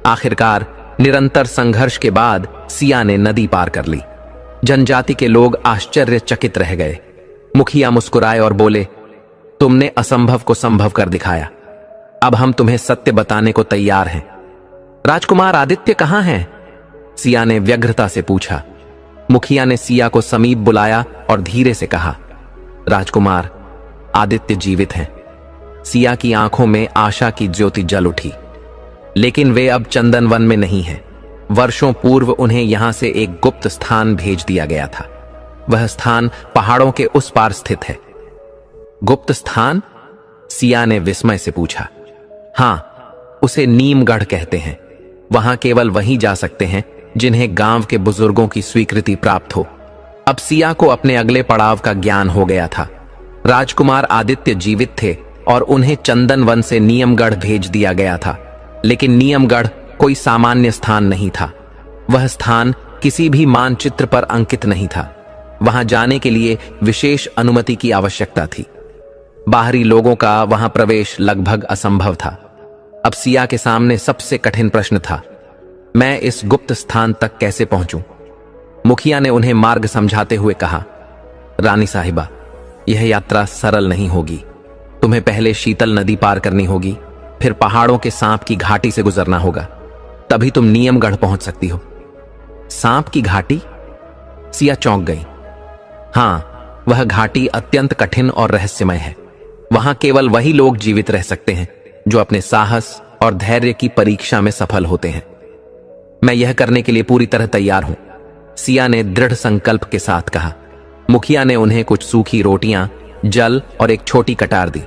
आखिरकार निरंतर संघर्ष के बाद सिया ने नदी पार कर ली। जनजाति के लोग आश्चर्यचकित रह गए। मुखिया मुस्कुराए और बोले, तुमने असंभव को संभव कर दिखाया। अब हम तुम्हें सत्य बताने को तैयार हैं। राजकुमार आदित्य कहां हैं? सिया ने व्यग्रता से पूछा। मुखिया ने सिया को समीप बुलाया और धीरे से कहा, राजकुमार, आदित्य जीवित हैं। सिया की आंखों में आशा की ज्योति जल उठी। लेकिन वे अब चंदन वन में नहीं हैं। वर्षों पूर्व उन्हें यहां से एक गुप्त स्थान भेज दिया गया था। वह स्थान पहाड़ों के उस पार स्थित है। गुप्त स्थान? सिया ने विस्मय से पूछा। हां, उसे नीमगढ़ कहते हैं। वहां केवल वही जा सकते हैं जिन्हें गांव के बुजुर्गों की स्वीकृति प्राप्त हो। अब सिया को अपने अगले पड़ाव का ज्ञान हो गया था। राजकुमार आदित्य जीवित थे और उन्हें चंदन वन से नियमगढ़ भेज दिया गया था। लेकिन नियमगढ़ कोई सामान्य स्थान नहीं था। वह स्थान किसी भी मानचित्र पर अंकित नहीं था। वहां जाने के लिए विशेष अनुमति की आवश्यकता थी। बाहरी लोगों का वहां प्रवेश लगभग असंभव था। अब सिया के सामने सबसे कठिन प्रश्न था, मैं इस गुप्त स्थान तक कैसे पहुंचूं? मुखिया ने उन्हें मार्ग समझाते हुए कहा, रानी साहिबा, यह यात्रा सरल नहीं होगी। तुम्हें पहले शीतल नदी पार करनी होगी, फिर पहाड़ों के सांप की घाटी से गुजरना होगा, तभी तुम नियमगढ़ पहुंच सकती हो। सांप की घाटी? सिया चौंक गई। हां, वह घाटी अत्यंत कठिन और रहस्यमय है। वहां केवल वही लोग जीवित रह सकते हैं जो अपने साहस और धैर्य की परीक्षा में सफल होते हैं। मैं यह करने के लिए पूरी तरह तैयार हूं, सिया ने दृढ़ संकल्प के साथ कहा। मुखिया ने उन्हें कुछ सूखी रोटियां, जल और एक छोटी कटार दी।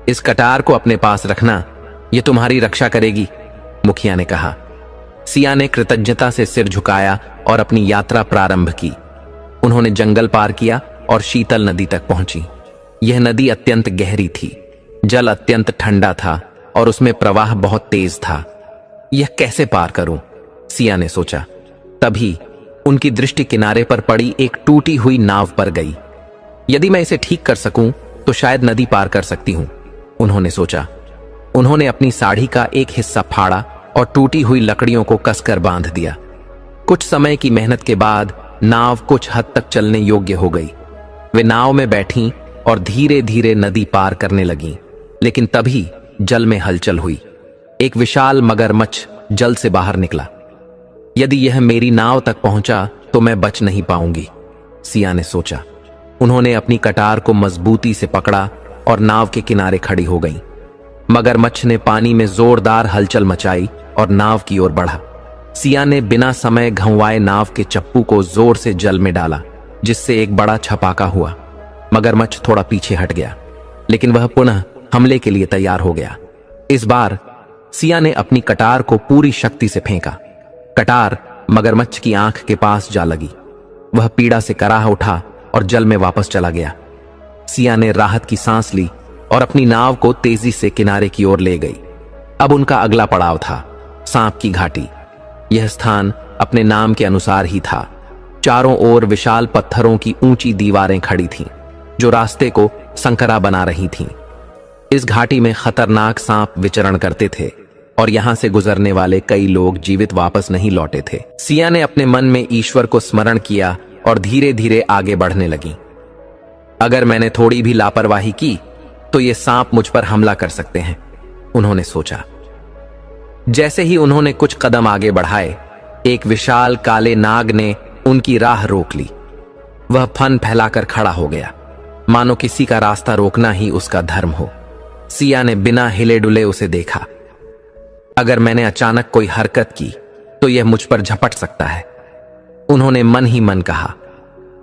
इस कटार को अपने पास रखना, यह तुम्हारी रक्षा करेगी, मुखिया ने कहा। सिया ने कृतज्ञता से सिर झुकाया और अपनी यात्रा प्रारंभ की। उन्होंने जंगल पार किया और शीतल नदी तक पहुंची। यह नदी अत्यंत गहरी थी, जल अत्यंत ठंडा था और उसमें प्रवाह बहुत तेज था। यह कैसे पार करूं? सिया ने सोचा। तभी उनकी दृष्टि किनारे पर पड़ी एक टूटी हुई नाव पर गई। यदि मैं इसे ठीक कर सकूं तो शायद नदी पार कर सकती हूं, उन्होंने सोचा। उन्होंने अपनी साड़ी का एक हिस्सा फाड़ा और टूटी हुई लकड़ियों को कसकर बांध दिया। कुछ समय की मेहनत के बाद नाव कुछ हद तक चलने योग्य हो गई। वे नाव में बैठीं और धीरे धीरे नदी पार करने लगीं। लेकिन तभी जल में हलचल हुई। एक विशाल मगरमच्छ जल से बाहर निकला। यदि यह मेरी नाव तक पहुंचा तो मैं बच नहीं पाऊंगी, सिया ने सोचा। उन्होंने अपनी कटार को मजबूती से पकड़ा और नाव के किनारे खड़ी हो गईं। मगरमच्छ ने पानी में जोरदार हलचल मचाई और नाव की ओर बढ़ा। सिया ने बिना समय घंवाए नाव के चप्पू को जोर से जल में डाला, जिससे एक बड़ा छपाका हुआ। मगरमच्छ थोड़ा पीछे हट गया, लेकिन वह पुनः हमले के लिए तैयार हो गया। इस बार सिया ने अपनी कटार को पूरी शक्ति से फेंका। कटार मगरमच्छ की आंख के पास जा लगी। वह पीड़ा से कराह उठा और जल में वापस चला गया। सिया ने राहत की सांस ली और अपनी नाव को तेजी से किनारे की ओर ले गई। अब उनका अगला पड़ाव था सांप की घाटी। यह स्थान अपने नाम के अनुसार ही था। चारों ओर विशाल पत्थरों की ऊंची दीवारें खड़ी थीं, जो रास्ते को संकरा बना रही थीं। इस घाटी में खतरनाक सांप विचरण करते थे और यहां से गुजरने वाले कई लोग जीवित वापस नहीं लौटे थे। सिया ने अपने मन में ईश्वर को स्मरण किया और धीरे धीरे आगे बढ़ने लगी। अगर मैंने थोड़ी भी लापरवाही की तो ये सांप मुझ पर हमला कर सकते हैं, उन्होंने सोचा। जैसे ही उन्होंने कुछ कदम आगे बढ़ाए, एक विशाल काले नाग ने उनकी राह रोक ली। वह फन फैलाकर खड़ा हो गया, मानो किसी का रास्ता रोकना ही उसका धर्म हो। सिया ने बिना हिले डुले उसे देखा। अगर मैंने अचानक कोई हरकत की तो यह मुझ पर झपट सकता है, उन्होंने मन ही मन कहा।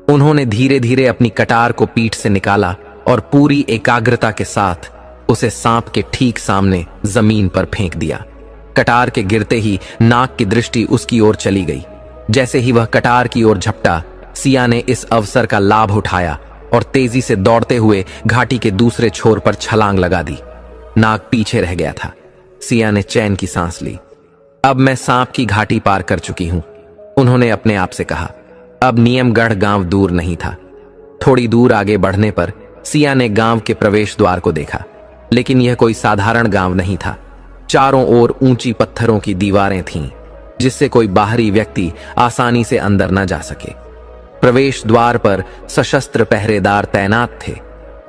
उन्होंने धीरे धीरे अपनी कटार को पीठ से निकाला और पूरी एकाग्रता के साथ उसे सांप के ठीक सामने जमीन पर फेंक दिया। कटार के गिरते ही नाग की दृष्टि उसकी ओर चली गई। जैसे ही वह कटार की ओर झपटा, सिया ने इस अवसर का लाभ उठाया और तेजी से दौड़ते हुए घाटी के दूसरे छोर पर छलांग लगा दी। नाग पीछे रह गया था। सिया ने चैन की सांस ली। अब मैं सांप की घाटी पार कर चुकी हूं, उन्होंने अपने आप से कहा। अब नियमगढ़ गांव दूर नहीं था। थोड़ी दूर आगे बढ़ने पर सिया ने गांव के प्रवेश द्वार को देखा, लेकिन यह कोई साधारण गांव नहीं था। चारों ओर ऊंची पत्थरों की दीवारें थीं, जिससे कोई बाहरी व्यक्ति आसानी से अंदर न जा सके। प्रवेश द्वार पर सशस्त्र पहरेदार तैनात थे।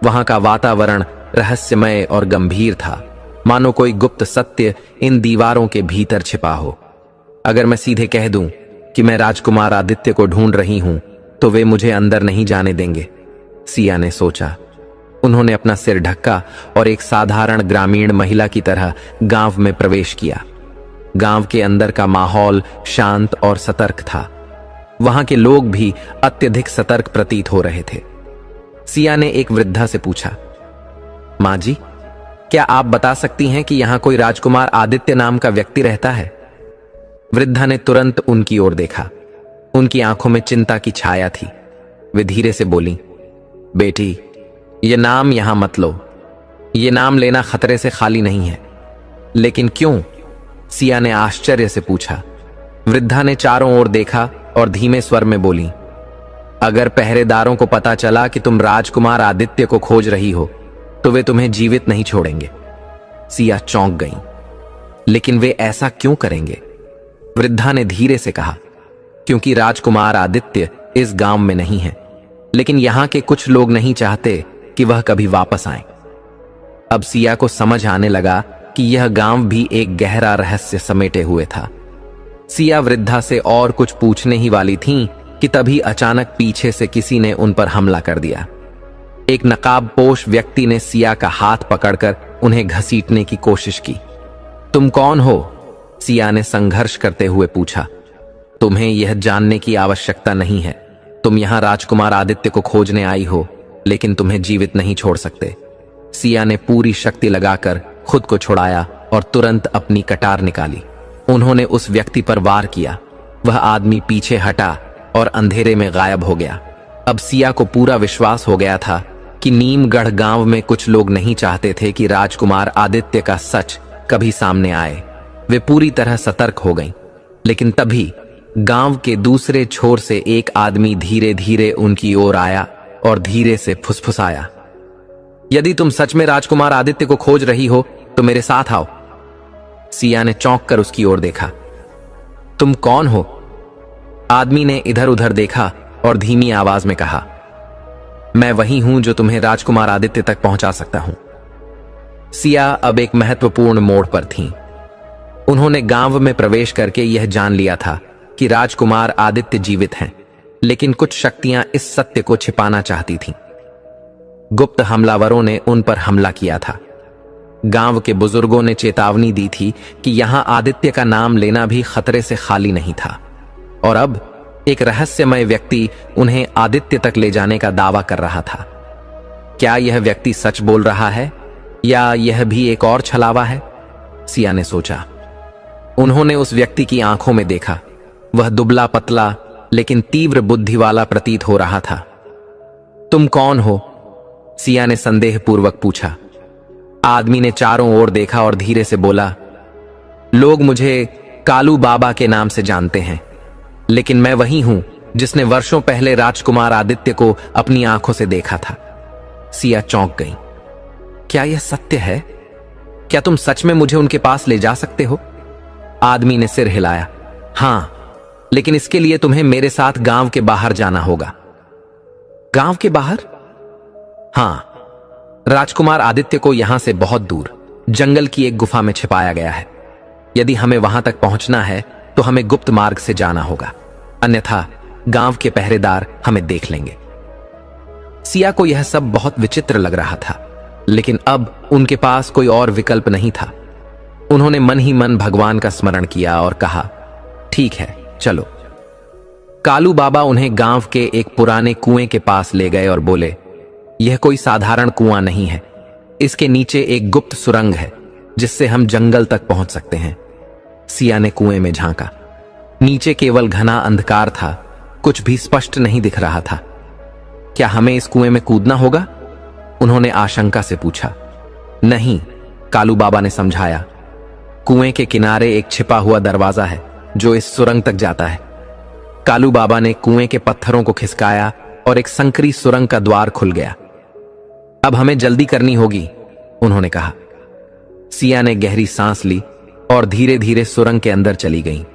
वहां का वातावरण रहस्यमय और गंभीर था, मानो कोई गुप्त सत्य इन दीवारों के भीतर छिपा हो। अगर मैं सीधे कह दूं कि मैं राजकुमार आदित्य को ढूंढ रही हूं, तो वे मुझे अंदर नहीं जाने देंगे, सिया ने सोचा। उन्होंने अपना सिर ढका और एक साधारण ग्रामीण महिला की तरह गांव में प्रवेश किया। गांव के अंदर का माहौल शांत और सतर्क था। वहां के लोग भी अत्यधिक सतर्क प्रतीत हो रहे थे। सिया ने एक वृद्धा से पूछा, मां जी, क्या आप बता सकती हैं कि यहां कोई राजकुमार आदित्य नाम का व्यक्ति रहता है? वृद्धा ने तुरंत उनकी ओर देखा। उनकी आंखों में चिंता की छाया थी। वे धीरे से बोली, बेटी, ये नाम यहां मत लो। ये नाम लेना खतरे से खाली नहीं है। लेकिन क्यों? सिया ने आश्चर्य से पूछा। वृद्धा ने चारों ओर देखा और धीमे स्वर में बोली, अगर पहरेदारों को पता चला कि तुम राजकुमार आदित्य को खोज रही हो, तो वे तुम्हें जीवित नहीं छोड़ेंगे। सिया चौंक गई। लेकिन वे ऐसा क्यों करेंगे? वृद्धा ने धीरे से कहा, क्योंकि राजकुमार आदित्य इस गांव में नहीं है, लेकिन यहां के कुछ लोग नहीं चाहते कि वह कभी वापस आए। अब सिया को समझ आने लगा कि यह गांव भी एक गहरा रहस्य समेटे हुए था। सिया वृद्धा से और कुछ पूछने ही वाली थीं कि तभी अचानक पीछे से किसी ने उन पर हमला कर दिया। एक नकाबपोश व्यक्ति ने सिया का हाथ पकड़कर उन्हें घसीटने की कोशिश की। तुम कौन हो? सिया ने संघर्ष करते हुए पूछा। तुम्हें यह जानने की आवश्यकता नहीं है। तुम यहां राजकुमार आदित्य को खोजने आई हो, लेकिन तुम्हें जीवित नहीं छोड़ सकते। सिया ने पूरी शक्ति लगाकर खुद को छुड़ाया और तुरंत अपनी कटार निकाली। उन्होंने उस व्यक्ति पर वार किया। वह आदमी पीछे हटा और अंधेरे में गायब हो गया। अब सिया को पूरा विश्वास हो गया था कि नीमगढ़ गांव में कुछ लोग नहीं चाहते थे कि राजकुमार आदित्य का सच कभी सामने आए। वे पूरी तरह सतर्क हो गईं। लेकिन तभी गांव के दूसरे छोर से एक आदमी धीरे धीरे उनकी ओर आया और धीरे से फुसफुसाया, यदि तुम सच में राजकुमार आदित्य को खोज रही हो तो मेरे साथ आओ। सिया ने चौंक कर उसकी ओर देखा। तुम कौन हो? आदमी ने इधर उधर देखा और धीमी आवाज में कहा, मैं वही हूं जो तुम्हें राजकुमार आदित्य तक पहुंचा सकता हूं। सिया अब एक महत्वपूर्ण मोड़ पर थीं। उन्होंने गांव में प्रवेश करके यह जान लिया था कि राजकुमार आदित्य जीवित हैं, लेकिन कुछ शक्तियां इस सत्य को छिपाना चाहती थीं। गुप्त हमलावरों ने उन पर हमला किया था। गांव के बुजुर्गों ने चेतावनी दी थी कि यहां आदित्य का नाम लेना भी खतरे से खाली नहीं था। और अब एक रहस्यमय व्यक्ति उन्हें आदित्य तक ले जाने का दावा कर रहा था। क्या यह व्यक्ति सच बोल रहा है या यह भी एक और छलावा है? सिया ने सोचा। उन्होंने उस व्यक्ति की आंखों में देखा। वह दुबला पतला लेकिन तीव्र बुद्धि वाला प्रतीत हो रहा था। तुम कौन हो? सिया ने संदेहपूर्वक पूछा। आदमी ने चारों ओर देखा और धीरे से बोला, लोग मुझे कालू बाबा के नाम से जानते हैं, लेकिन मैं वही हूं जिसने वर्षों पहले राजकुमार आदित्य को अपनी आंखों से देखा था। सिया चौंक गई। क्या यह सत्य है? क्या तुम सच में मुझे उनके पास ले जा सकते हो? आदमी ने सिर हिलाया। हां, लेकिन इसके लिए तुम्हें मेरे साथ गांव के बाहर जाना होगा। गांव के बाहर? हां, राजकुमार आदित्य को यहां से बहुत दूर जंगल की एक गुफा में छिपाया गया है। यदि हमें वहां तक पहुंचना है तो हमें गुप्त मार्ग से जाना होगा, अन्यथा गांव के पहरेदार हमें देख लेंगे। सिया को यह सब बहुत विचित्र लग रहा था, लेकिन अब उनके पास कोई और विकल्प नहीं था। उन्होंने मन ही मन भगवान का स्मरण किया और कहा, ठीक है, चलो। कालू बाबा उन्हें गांव के एक पुराने कुएं के पास ले गए और बोले, यह कोई साधारण कुआं नहीं है। इसके नीचे एक गुप्त सुरंग है जिससे हम जंगल तक पहुंच सकते हैं। सिया ने कुएं में झांका। नीचे केवल घना अंधकार था, कुछ भी स्पष्ट नहीं दिख रहा था। क्या हमें इस कुएं में कूदना होगा? उन्होंने आशंका से पूछा। नहीं, कालू बाबा ने समझाया। कुएं के किनारे एक छिपा हुआ दरवाजा है जो इस सुरंग तक जाता है। कालू बाबा ने कुएं के पत्थरों को खिसकाया और एक संकरी सुरंग का द्वार खुल गया। अब हमें जल्दी करनी होगी, उन्होंने कहा। सिया ने गहरी सांस ली और धीरे धीरे सुरंग के अंदर चली गई।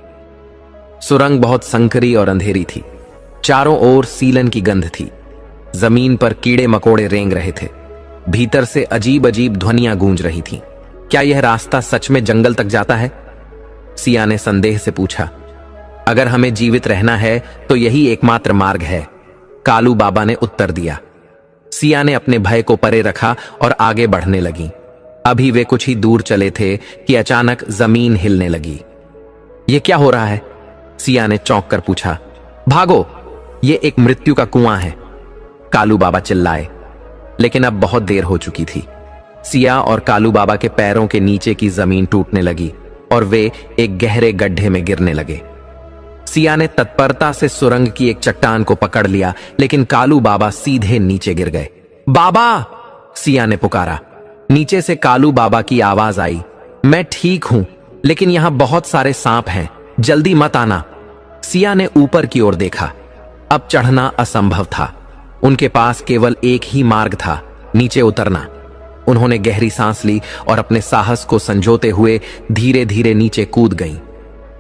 सुरंग बहुत संकरी और अंधेरी थी। चारों ओर सीलन की गंध थी। जमीन पर कीड़े मकोड़े रेंग रहे थे। भीतर से अजीब अजीब ध्वनियां गूंज रही थीं। क्या यह रास्ता सच में जंगल तक जाता है? सिया ने संदेह से पूछा। अगर हमें जीवित रहना है तो यही एकमात्र मार्ग है, कालू बाबा ने उत्तर दिया। सिया ने अपने भय को परे रखा और आगे बढ़ने लगी। अभी वे कुछ ही दूर चले थे कि अचानक जमीन हिलने लगी। यह क्या हो रहा है? सिया ने चौंक कर पूछा। भागो, यह एक मृत्यु का कुआं है, कालू बाबा चिल्लाए। लेकिन अब बहुत देर हो चुकी थी। सिया और कालू बाबा के पैरों के नीचे की जमीन टूटने लगी और वे एक गहरे गड्ढे में गिरने लगे। सिया ने तत्परता से सुरंग की एक चट्टान को पकड़ लिया, लेकिन कालू बाबा सीधे नीचे गिर गए। बाबा, सिया ने पुकारा। नीचे से कालू बाबा की आवाज आई। मैं ठीक हूं, लेकिन यहां बहुत सारे सांप हैं, जल्दी मत आना। सिया ने ऊपर की ओर देखा। अब चढ़ना असंभव था। उनके पास केवल एक ही मार्ग था, नीचे उतरना। उन्होंने गहरी सांस ली और अपने साहस को संजोते हुए धीरे धीरे नीचे कूद गईं।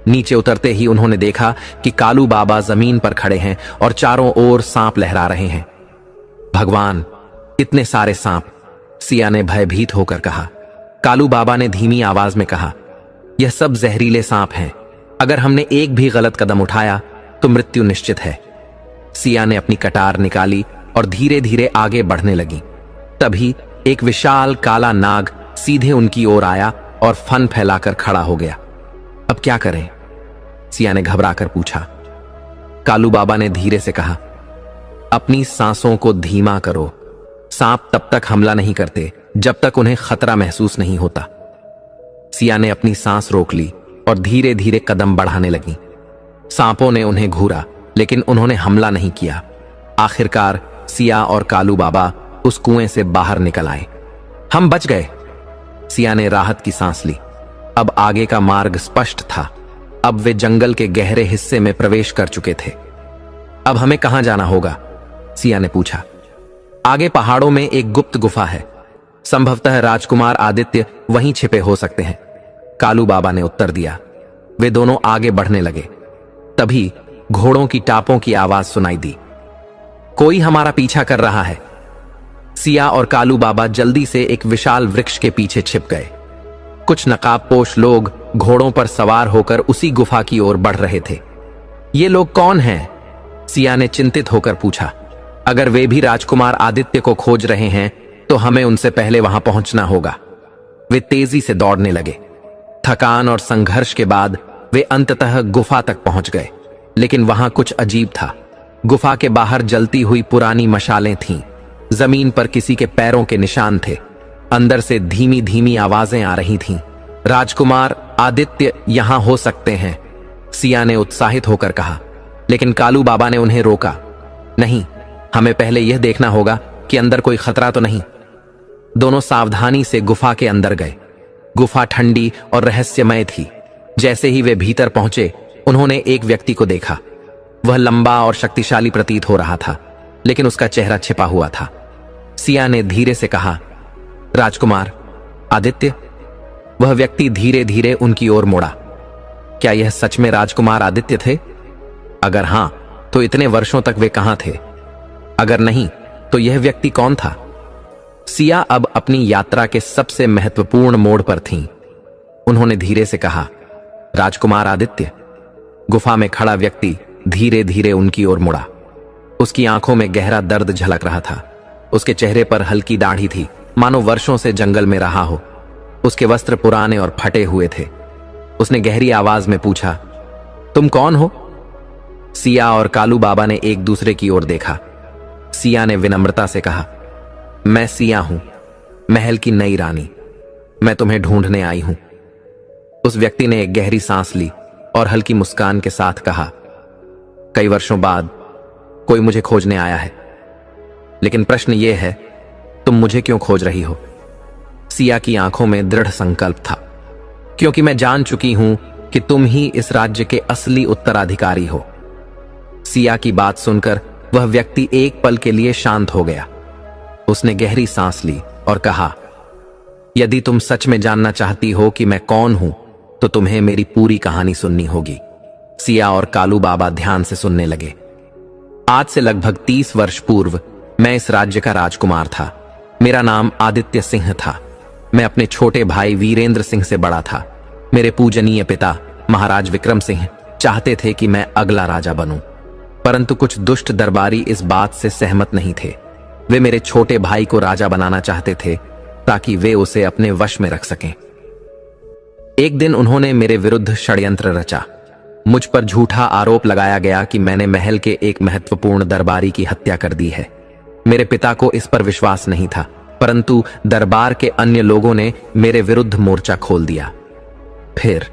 नीचे उतरते ही उन्होंने देखा कि कालू बाबा जमीन पर खड़े हैं और चारों ओर सांप लहरा रहे हैं। भगवान, इतने सारे सांप, सिया ने भयभीत होकर कहा। कालू बाबा ने धीमी आवाज में कहा, यह सब जहरीले सांप हैं। अगर हमने एक भी गलत कदम उठाया तो मृत्यु निश्चित है। सिया ने अपनी कटार निकाली और धीरे धीरे आगे बढ़ने लगी। तभी एक विशाल काला नाग सीधे उनकी ओर आया और फन फैलाकर खड़ा हो गया। अब क्या करें? सिया ने घबराकर पूछा। कालू बाबा ने धीरे से कहा, अपनी सांसों को धीमा करो। सांप तब तक हमला नहीं करते जब तक उन्हें खतरा महसूस नहीं होता। सिया ने अपनी सांस रोक ली और धीरे धीरे कदम बढ़ाने लगी। सांपों ने उन्हें घूरा, लेकिन उन्होंने हमला नहीं किया। आखिरकार सिया और कालू बाबा उस कुएं से बाहर निकल आए। हम बच गए, सिया ने राहत की सांस ली। अब आगे का मार्ग स्पष्ट था। अब वे जंगल के गहरे हिस्से में प्रवेश कर चुके थे। अब हमें कहां जाना होगा? सिया ने पूछा। आगे पहाड़ों में एक गुप्त गुफा है। संभवतः राजकुमार आदित्य वहीं छिपे हो सकते हैं, कालू बाबा ने उत्तर दिया। वे दोनों आगे बढ़ने लगे। तभी घोड़ों की टापों की आवाज सुनाई दी। कोई हमारा पीछा कर रहा है। सिया और कालू बाबा जल्दी से एक विशाल वृक्ष के पीछे छिप गए। कुछ नकाबपोश लोग घोड़ों पर सवार होकर उसी गुफा की ओर बढ़ रहे थे। ये लोग कौन हैं? सिया ने चिंतित होकर पूछा। अगर वे भी राजकुमार आदित्य को खोज रहे हैं तो हमें उनसे पहले वहां पहुंचना होगा। वे तेजी से दौड़ने लगे। थकान और संघर्ष के बाद वे अंततः गुफा तक पहुंच गए, लेकिन वहां कुछ अजीब था। गुफा के बाहर जलती हुई पुरानी मशालें थीं। जमीन पर किसी के पैरों के निशान थे। अंदर से धीमी धीमी आवाजें आ रही थीं। राजकुमार आदित्य यहां हो सकते हैं, सिया ने उत्साहित होकर कहा। लेकिन कालू बाबा ने उन्हें रोका। नहीं, हमें पहले यह देखना होगा कि अंदर कोई खतरा तो नहीं। दोनों सावधानी से गुफा के अंदर गए। गुफा ठंडी और रहस्यमय थी। जैसे ही वे भीतर पहुंचे, उन्होंने एक व्यक्ति को देखा। वह लंबा और शक्तिशाली प्रतीत हो रहा था, लेकिन उसका चेहरा छिपा हुआ था। सिया ने धीरे से कहा, राजकुमार आदित्य। वह व्यक्ति धीरे धीरे उनकी ओर मुड़ा। क्या यह सच में राजकुमार आदित्य थे? अगर हां, तो इतने वर्षों तक वे कहां थे? अगर नहीं, तो यह व्यक्ति कौन था? सिया अब अपनी यात्रा के सबसे महत्वपूर्ण मोड़ पर थीं। उन्होंने धीरे से कहा, राजकुमार आदित्य। गुफा में खड़ा व्यक्ति धीरे धीरे उनकी ओर मुड़ा। उसकी आंखों में गहरा दर्द झलक रहा था। उसके चेहरे पर हल्की दाढ़ी थी, मानो वर्षों से जंगल में रहा हो। उसके वस्त्र पुराने और फटे हुए थे। उसने गहरी आवाज में पूछा, तुम कौन हो? सिया और कालू बाबा ने एक दूसरे की ओर देखा। सिया ने विनम्रता से कहा, मैं सिया हूं, महल की नई रानी। मैं तुम्हें ढूंढने आई हूं। उस व्यक्ति ने एक गहरी सांस ली और हल्की मुस्कान के साथ कहा, कई वर्षों बाद कोई मुझे खोजने आया है। लेकिन प्रश्न यह है, तुम मुझे क्यों खोज रही हो? सिया की आंखों में दृढ़ संकल्प था, क्योंकि मैं जान चुकी हूं कि तुम ही इस राज्य के असली उत्तराधिकारी हो। सिया की बात सुनकर वह व्यक्ति एक पल के लिए शांत हो गया। उसने गहरी सांस ली और कहा, यदि तुम सच में जानना चाहती हो कि मैं कौन हूं, तो तुम्हें मेरी पूरी कहानी सुननी होगी। सिया और कालू बाबा ध्यान से सुनने लगे। आज से लगभग 30 वर्ष पूर्व मैं इस राज्य का राजकुमार था। मेरा नाम आदित्य सिंह था। मैं अपने छोटे भाई वीरेंद्र सिंह से बड़ा था। मेरे पूजनीय पिता महाराज विक्रम सिंह चाहते थे कि मैं अगला राजा बनूं, परंतु कुछ दुष्ट दरबारी इस बात से सहमत नहीं थे। वे मेरे छोटे भाई को राजा बनाना चाहते थे ताकि वे उसे अपने वश में रख सकें। एक दिन उन्होंने मेरे विरुद्ध षड्यंत्र रचा। मुझ पर झूठा आरोप लगाया गया कि मैंने महल के एक महत्वपूर्ण दरबारी की हत्या कर दी है। मेरे पिता को इस पर विश्वास नहीं था, परंतु दरबार के अन्य लोगों ने मेरे विरुद्ध मोर्चा खोल दिया। फिर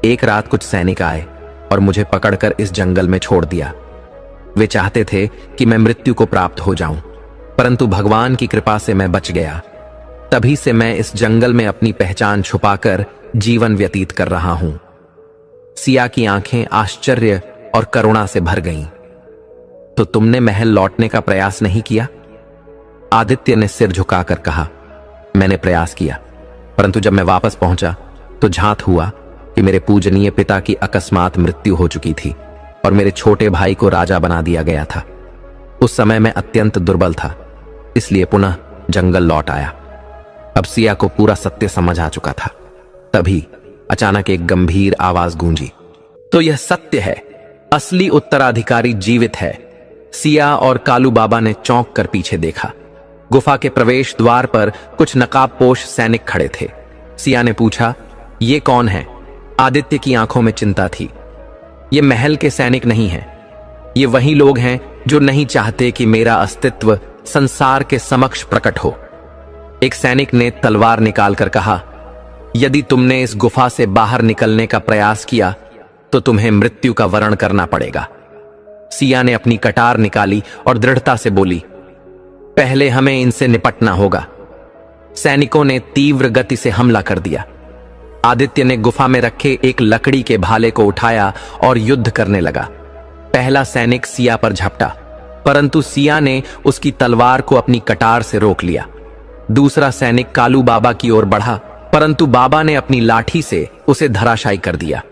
एक रात कुछ सैनिक आए और मुझे पकड़कर इस जंगल में छोड़ दिया। वे चाहते थे कि मैं मृत्यु को प्राप्त हो जाऊं, परंतु भगवान की कृपा से मैं बच गया। तभी से मैं इस जंगल में अपनी पहचान छुपाकर जीवन व्यतीत कर रहा हूं। सिया की आंखें आश्चर्य और करुणा से भर गईं। तो तुमने महल लौटने का प्रयास नहीं किया? आदित्य ने सिर झुकाकर कहा, मैंने प्रयास किया, परंतु जब मैं वापस पहुंचा तो झांत हुआ कि मेरे पूजनीय पिता की अकस्मात मृत्यु हो चुकी थी और मेरे छोटे भाई को राजा बना दिया गया था। उस समय मैं अत्यंत दुर्बल था, इसलिए पुनः जंगल लौट आया। अब सिया को पूरा सत्य समझ आ चुका था। तभी अचानक एक गंभीर आवाज गूंजी, तो यह सत्य है, असली उत्तराधिकारी जीवित है। सिया और कालू बाबा ने चौंक कर पीछे देखा। गुफा के प्रवेश द्वार पर कुछ नकाबपोश सैनिक खड़े थे। सिया ने पूछा, ये कौन है? आदित्य की आंखों में चिंता थी। ये महल के सैनिक नहीं हैं। ये वही लोग हैं जो नहीं चाहते कि मेरा अस्तित्व संसार के समक्ष प्रकट हो। एक सैनिक ने तलवार निकालकर कहा, यदि तुमने इस गुफा से बाहर निकलने का प्रयास किया तो तुम्हें मृत्यु का वरण करना पड़ेगा। सिया ने अपनी कटार निकाली और दृढ़ता से बोली, पहले हमें इनसे निपटना होगा। सैनिकों ने तीव्र गति से हमला कर दिया। आदित्य ने गुफा में रखे एक लकड़ी के भाले को उठाया और युद्ध करने लगा। पहला सैनिक सिया पर झपटा, परंतु सिया ने उसकी तलवार को अपनी कटार से रोक लिया। दूसरा सैनिक कालू बाबा की ओर बढ़ा, परंतु बाबा ने अपनी लाठी से उसे धराशायी कर दिया।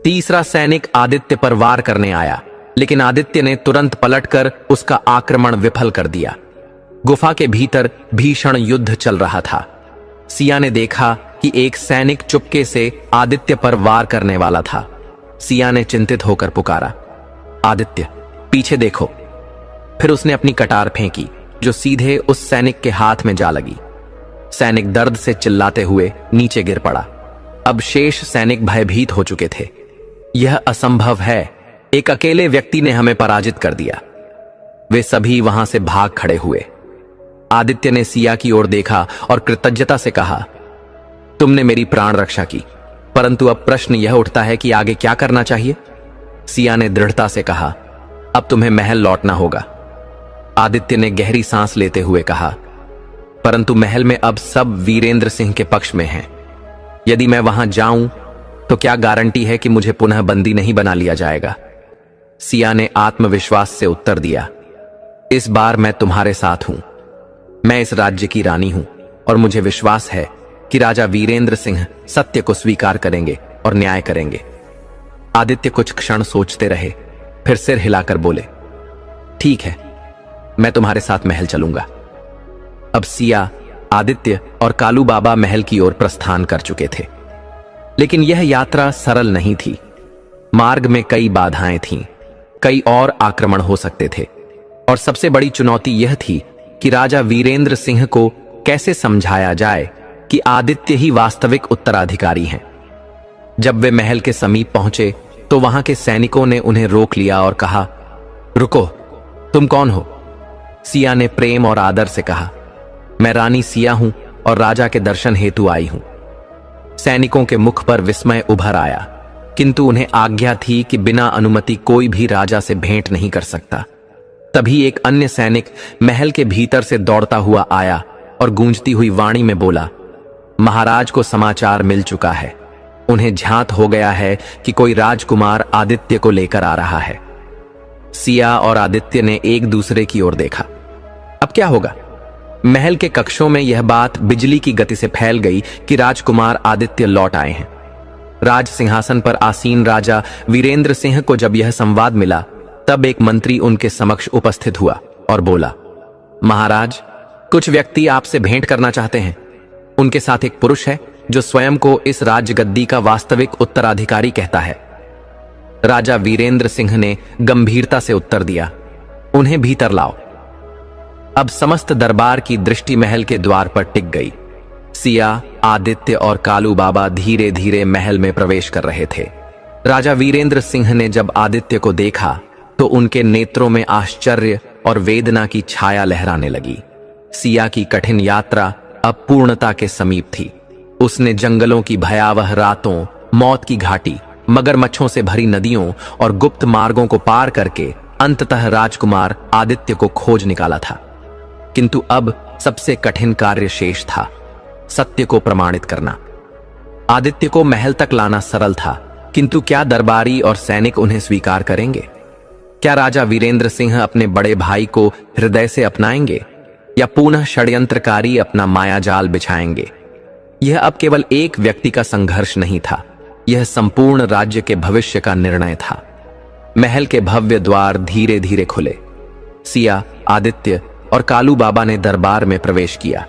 तीसरा सैनिक आदित्य पर वार करने आया, लेकिन आदित्य ने तुरंत पलटकर उसका आक्रमण विफल कर दिया। गुफा के भीतर भीषण युद्ध चल रहा था। सिया ने देखा कि एक सैनिक चुपके से आदित्य पर वार करने वाला था। सिया ने चिंतित होकर पुकारा, आदित्य, पीछे देखो। फिर उसने अपनी कटार फेंकी, जो सीधे उस सैनिक के हाथ में जा लगी। सैनिक दर्द से चिल्लाते हुए नीचे गिर पड़ा। अब शेष सैनिक भयभीत हो चुके थे। यह असंभव है, एक अकेले व्यक्ति ने हमें पराजित कर दिया। वे सभी वहां से भाग खड़े हुए। आदित्य ने सिया की ओर देखा और कृतज्ञता से कहा, तुमने मेरी प्राण रक्षा की, परंतु अब प्रश्न यह उठता है कि आगे क्या करना चाहिए? सिया ने दृढ़ता से कहा, अब तुम्हें महल लौटना होगा। आदित्य ने गहरी सांस लेते हुए कहा, परंतु महल में अब सब वीरेंद्र सिंह के पक्ष में हैं। यदि मैं वहां जाऊं तो क्या गारंटी है कि मुझे पुनः बंदी नहीं बना लिया जाएगा? सिया ने आत्मविश्वास से उत्तर दिया, इस बार मैं तुम्हारे साथ हूं। मैं इस राज्य की रानी हूं और मुझे विश्वास है कि राजा वीरेंद्र सिंह सत्य को स्वीकार करेंगे और न्याय करेंगे। आदित्य कुछ क्षण सोचते रहे, फिर सिर हिलाकर बोले, ठीक है, मैं तुम्हारे साथ महल चलूंगा। अब सिया, आदित्य और कालू बाबा महल की ओर प्रस्थान कर चुके थे। लेकिन यह यात्रा सरल नहीं थी। मार्ग में कई बाधाएं थीं, कई और आक्रमण हो सकते थे, और सबसे बड़ी चुनौती यह थी कि राजा वीरेंद्र सिंह को कैसे समझाया जाए कि आदित्य ही वास्तविक उत्तराधिकारी हैं। जब वे महल के समीप पहुंचे तो वहां के सैनिकों ने उन्हें रोक लिया और कहा, रुको, तुम कौन हो? सिया ने प्रेम और आदर से कहा, मैं रानी सिया हूं और राजा के दर्शन हेतु आई हूं। सैनिकों के मुख पर विस्मय उभर आया, किंतु उन्हें आज्ञा थी कि बिना अनुमति कोई भी राजा से भेंट नहीं कर सकता। तभी एक अन्य सैनिक महल के भीतर से दौड़ता हुआ आया और गूंजती हुई वाणी में बोला, महाराज को समाचार मिल चुका है। उन्हें झांत हो गया है कि कोई राजकुमार आदित्य को लेकर आ रहा है। सिया और आदित्य ने एक दूसरे की ओर देखा। अब क्या होगा? महल के कक्षों में यह बात बिजली की गति से फैल गई कि राजकुमार आदित्य लौट आए हैं। राज सिंहासन पर आसीन राजा वीरेंद्र सिंह को जब यह संवाद मिला, तब एक मंत्री उनके समक्ष उपस्थित हुआ और बोला, महाराज, कुछ व्यक्ति आपसे भेंट करना चाहते हैं। उनके साथ एक पुरुष है जो स्वयं को इस राजगद्दी का वास्तविक उत्तराधिकारी कहता है। राजा वीरेंद्र सिंह ने गंभीरता से उत्तर दिया, उन्हें भीतर लाओ। अब समस्त दरबार की दृष्टि महल के द्वार पर टिक गई। सिया, आदित्य और कालू बाबा धीरे धीरे महल में प्रवेश कर रहे थे। राजा वीरेंद्र सिंह ने जब आदित्य को देखा तो उनके नेत्रों में आश्चर्य और वेदना की छाया लहराने लगी। सिया की कठिन यात्रा अब पूर्णता के समीप थी। उसने जंगलों की भयावह रातों, मौत की घाटी, मगरमच्छों से भरी नदियों और गुप्त मार्गों को पार करके अंततः राजकुमार आदित्य को खोज निकाला था। किंतु अब सबसे कठिन कार्य शेष था, सत्य को प्रमाणित करना। आदित्य को महल तक लाना सरल था, किंतु क्या दरबारी और सैनिक उन्हें स्वीकार करेंगे? क्या राजा वीरेंद्र सिंह अपने बड़े भाई को हृदय से अपनाएंगे या पुनः षड्यंत्रकारी अपना मायाजाल बिछाएंगे? यह अब केवल एक व्यक्ति का संघर्ष नहीं था, यह संपूर्ण राज्य के भविष्य का निर्णय था। महल के भव्य द्वार धीरे धीरे खुले। सिया, आदित्य और कालू बाबा ने दरबार में प्रवेश किया।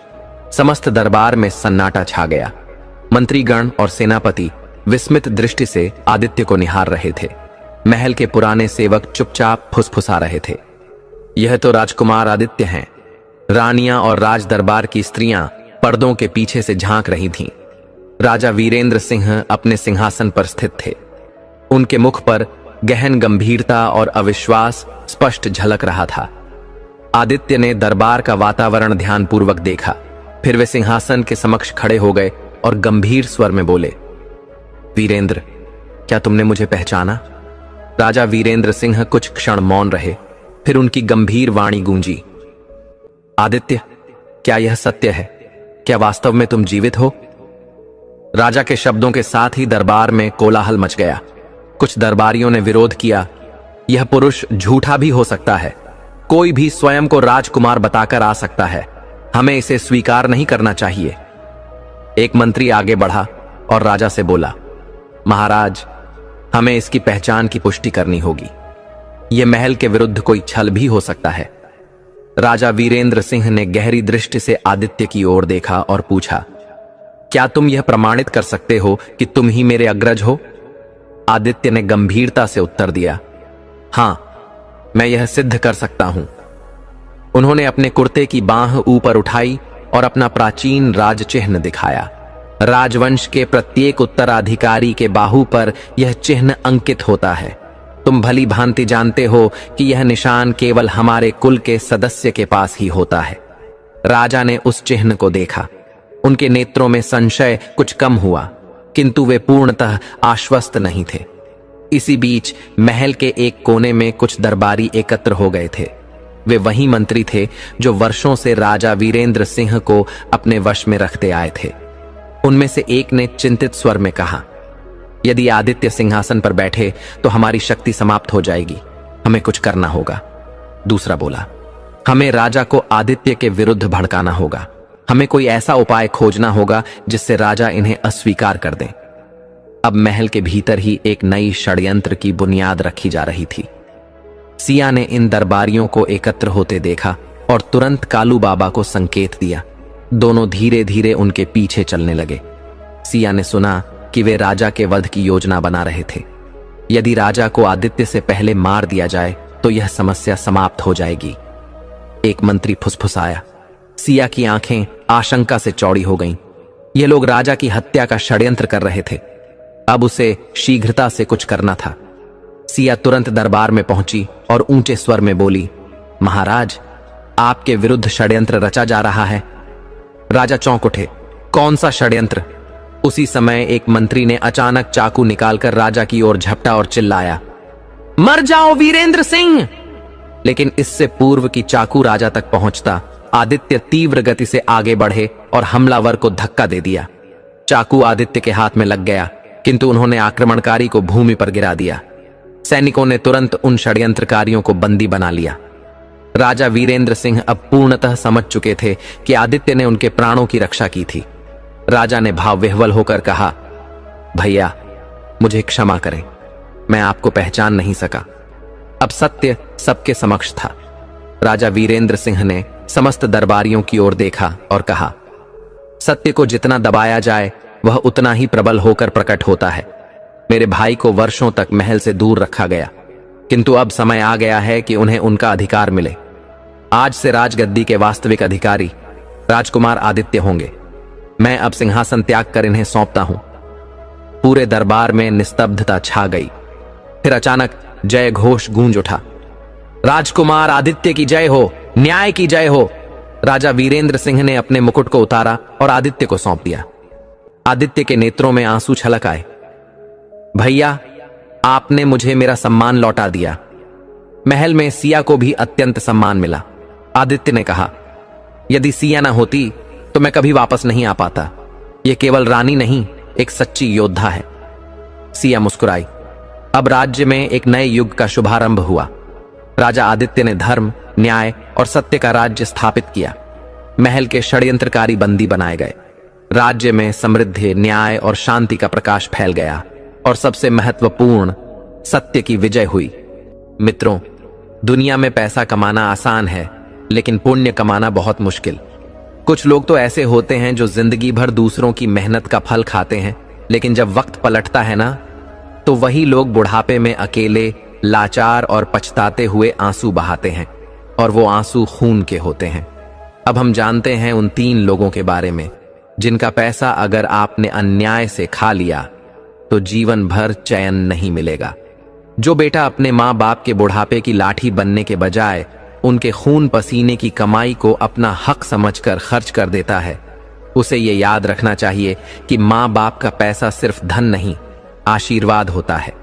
समस्त दरबार में सन्नाटा छा गया। मंत्रीगण और सेनापति विस्मित दृष्टि से आदित्य को निहार रहे थे। महल के पुराने सेवक चुपचाप फुसफुसा रहे थे, यह तो राजकुमार आदित्य हैं। रानियां और राज दरबार की स्त्रियां पर्दों के पीछे से झांक रही थीं। राजा वीरेंद्र सिंह अपने सिंहासन पर स्थित थे। उनके मुख पर गहन गंभीरता और अविश्वास स्पष्ट झलक रहा था। आदित्य ने दरबार का वातावरण ध्यानपूर्वक देखा, फिर वे सिंहासन के समक्ष खड़े हो गए और गंभीर स्वर में बोले, वीरेंद्र, क्या तुमने मुझे पहचाना? राजा वीरेंद्र सिंह कुछ क्षण मौन रहे, फिर उनकी गंभीर वाणी गूंजी, आदित्य, क्या यह सत्य है? क्या वास्तव में तुम जीवित हो? राजा के शब्दों के साथ ही दरबार में कोलाहल मच गया। कुछ दरबारियों ने विरोध किया, यह पुरुष झूठा भी हो सकता है, कोई भी स्वयं को राजकुमार बताकर आ सकता है, हमें इसे स्वीकार नहीं करना चाहिए। एक मंत्री आगे बढ़ा और राजा से बोला, महाराज, हमें इसकी पहचान की पुष्टि करनी होगी। यह महल के विरुद्ध कोई छल भी हो सकता है। राजा वीरेंद्र सिंह ने गहरी दृष्टि से आदित्य की ओर देखा और पूछा, क्या तुम यह प्रमाणित कर सकते हो कि तुम ही मेरे अग्रज हो? आदित्य ने गंभीरता से उत्तर दिया, हां, मैं यह सिद्ध कर सकता हूं। उन्होंने अपने कुर्ते की बांह ऊपर उठाई और अपना प्राचीन राज चिन्ह दिखाया। राजवंश के प्रत्येक उत्तराधिकारी के बाहु पर यह चिन्ह अंकित होता है। तुम भली भांति जानते हो कि यह निशान केवल हमारे कुल के सदस्य के पास ही होता है। राजा ने उस चिन्ह को देखा। उनके नेत्रों में संशय कुछ कम हुआ, किंतु वे पूर्णतः आश्वस्त नहीं थे। इसी बीच महल के एक कोने में कुछ दरबारी एकत्र हो गए थे। वे वही मंत्री थे जो वर्षों से राजा वीरेंद्र सिंह को अपने वश में रखते आए थे। उनमें से एक ने चिंतित स्वर में कहा, यदि आदित्य सिंहासन पर बैठे तो हमारी शक्ति समाप्त हो जाएगी, हमें कुछ करना होगा। दूसरा बोला, हमें राजा को आदित्य के विरुद्ध भड़काना होगा, हमें कोई ऐसा उपाय खोजना होगा जिससे राजा इन्हें अस्वीकार कर दें। अब महल के भीतर ही एक नई षड्यंत्र की बुनियाद रखी जा रही थी। सिया ने इन दरबारियों को एकत्र होते देखा और तुरंत कालू बाबा को संकेत दिया। दोनों धीरे धीरे उनके पीछे चलने लगे। सिया ने सुना कि वे राजा के वध की योजना बना रहे थे। यदि राजा को आदित्य से पहले मार दिया जाए तो यह समस्या समाप्त हो जाएगी। एक मंत्री फुसफुसाया। सिया की आंखें आशंका से चौड़ी हो गईं। ये लोग राजा की हत्या का षड्यंत्र कर रहे थे। अब उसे शीघ्रता से कुछ करना था। सिया तुरंत दरबार में पहुंची और ऊंचे स्वर में बोली, महाराज, आपके विरुद्ध षड्यंत्र रचा जा रहा है। राजा चौंक उठे। कौन सा षड्यंत्र? उसी समय एक मंत्री ने अचानक चाकू निकालकर राजा की ओर झपटा और चिल्लाया, मर जाओ वीरेंद्र सिंह! लेकिन इससे पूर्व कि चाकू राजा तक पहुंचता, आदित्य तीव्र गति से आगे बढ़े और हमलावर को धक्का दे दिया। चाकू आदित्य के हाथ में लग गया, किंतु उन्होंने आक्रमणकारी को भूमि पर गिरा दिया। सैनिकों ने तुरंत उन षड्यंत्रकारियों को बंदी बना लिया। राजा वीरेंद्र सिंह अब पूर्णतः समझ चुके थे कि आदित्य ने उनके प्राणों की रक्षा की थी। राजा ने भाव विह्वल होकर कहा, भैया मुझे क्षमा करें, मैं आपको पहचान नहीं सका। अब सत्य सबके समक्ष था। राजा वीरेंद्र सिंह ने समस्त दरबारियों की ओर देखा और कहा, सत्य को जितना दबाया जाए वह उतना ही प्रबल होकर प्रकट होता है। मेरे भाई को वर्षों तक महल से दूर रखा गया, किंतु अब समय आ गया है कि उन्हें उनका अधिकार मिले। आज से राजगद्दी के वास्तविक अधिकारी राजकुमार आदित्य होंगे। मैं अब सिंहासन त्याग कर इन्हें सौंपता हूं। पूरे दरबार में निस्तब्धता छा गई। फिर अचानक जय घोष गूंज उठा, राजकुमार आदित्य की जय हो, न्याय की जय हो। राजा वीरेंद्र सिंह ने अपने मुकुट को उतारा और आदित्य को सौंप दिया। आदित्य के नेत्रों में आंसू छलक आए। भैया, आपने मुझे मेरा सम्मान लौटा दिया। महल में सिया को भी अत्यंत सम्मान मिला। आदित्य ने कहा, यदि सिया ना होती तो मैं कभी वापस नहीं आ पाता। यह केवल रानी नहीं, एक सच्ची योद्धा है। सिया मुस्कुराई। अब राज्य में एक नए युग का शुभारंभ हुआ। राजा आदित्य ने धर्म, न्याय और सत्य का राज्य स्थापित किया। महल के षड्यंत्रकारी बंदी बनाए गए। राज्य में समृद्धि, न्याय और शांति का प्रकाश फैल गया और सबसे महत्वपूर्ण, सत्य की विजय हुई। मित्रों, दुनिया में पैसा कमाना आसान है, लेकिन पुण्य कमाना बहुत मुश्किल। कुछ लोग तो ऐसे होते हैं जो जिंदगी भर दूसरों की मेहनत का फल खाते हैं, लेकिन जब वक्त पलटता है ना, तो वही लोग बुढ़ापे में अकेले, लाचार और पछताते हुए आंसू बहाते हैं, और वो आंसू खून के होते हैं। अब हम जानते हैं उन 3 लोगों के बारे में जिनका पैसा अगर आपने अन्याय से खा लिया तो जीवन भर चैन नहीं मिलेगा। जो बेटा अपने माँ बाप के बुढ़ापे की लाठी बनने के बजाय उनके खून पसीने की कमाई को अपना हक समझकर खर्च कर देता है, उसे ये याद रखना चाहिए कि माँ बाप का पैसा सिर्फ धन नहीं, आशीर्वाद होता है।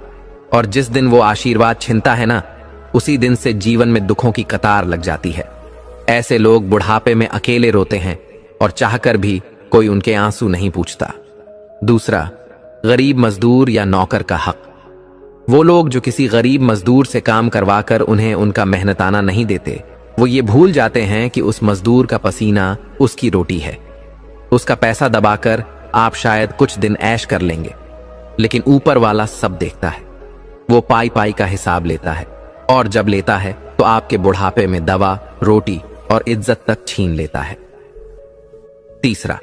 और जिस दिन वो आशीर्वाद छिनता है ना, उसी दिन से जीवन में दुखों की कतार लग जाती है। ऐसे लोग बुढ़ापे में अकेले रोते हैं और चाहकर भी कोई उनके आंसू नहीं पूछता। दूसरा, गरीब मजदूर या नौकर का हक। वो लोग जो किसी गरीब मजदूर से काम करवाकर उन्हें उनका मेहनताना नहीं देते, वो ये भूल जाते हैं कि उस मजदूर का पसीना उसकी रोटी है। उसका पैसा दबाकर आप शायद कुछ दिन ऐश कर लेंगे, लेकिन ऊपर वाला सब देखता है। वो पाई पाई का हिसाब लेता है, और जब लेता है तो आपके बुढ़ापे में दवा, रोटी और इज्जत तक छीन लेता है। तीसरा,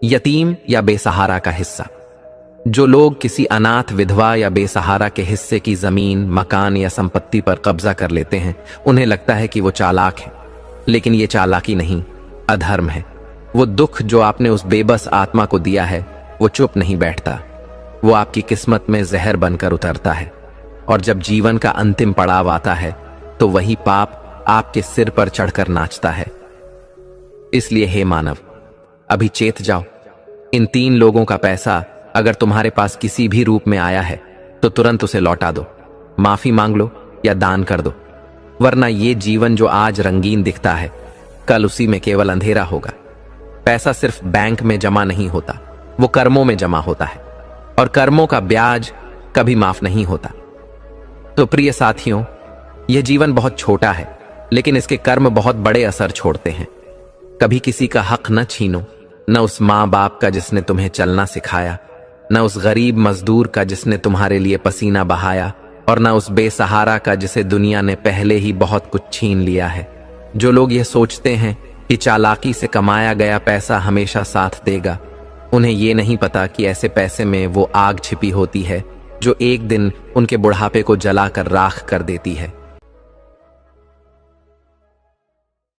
यतीम या बेसहारा का हिस्सा। जो लोग किसी अनाथ, विधवा या बेसहारा के हिस्से की जमीन, मकान या संपत्ति पर कब्जा कर लेते हैं, उन्हें लगता है कि वो चालाक है, लेकिन ये चालाकी नहीं, अधर्म है। वो दुख जो आपने उस बेबस आत्मा को दिया है, वो चुप नहीं बैठता। वो आपकी किस्मत में जहर बनकर उतरता है, और जब जीवन का अंतिम पड़ाव आता है तो वही पाप आपके सिर पर चढ़कर नाचता है। इसलिए हे मानव, अभी चेत जाओ। इन 3 लोगों का पैसा अगर तुम्हारे पास किसी भी रूप में आया है तो तुरंत उसे लौटा दो, माफी मांग लो या दान कर दो, वरना ये जीवन जो आज रंगीन दिखता है, कल उसी में केवल अंधेरा होगा। पैसा सिर्फ बैंक में जमा नहीं होता, वो कर्मों में जमा होता है, और कर्मों का ब्याज कभी माफ नहीं होता। तो प्रिय साथियों, यह जीवन बहुत छोटा है, लेकिन इसके कर्म बहुत बड़े असर छोड़ते हैं। कभी किसी का हक न छीनो, न उस माँ बाप का जिसने तुम्हें चलना सिखाया, न उस गरीब मजदूर का जिसने तुम्हारे लिए पसीना बहाया, और न उस बेसहारा का जिसे दुनिया ने पहले ही बहुत कुछ छीन लिया है। जो लोग ये सोचते हैं कि चालाकी से कमाया गया पैसा हमेशा साथ देगा, उन्हें ये नहीं पता कि ऐसे पैसे में वो आग छिपी होती है जो एक दिन उनके बुढ़ापे को जलाकर राख कर देती है।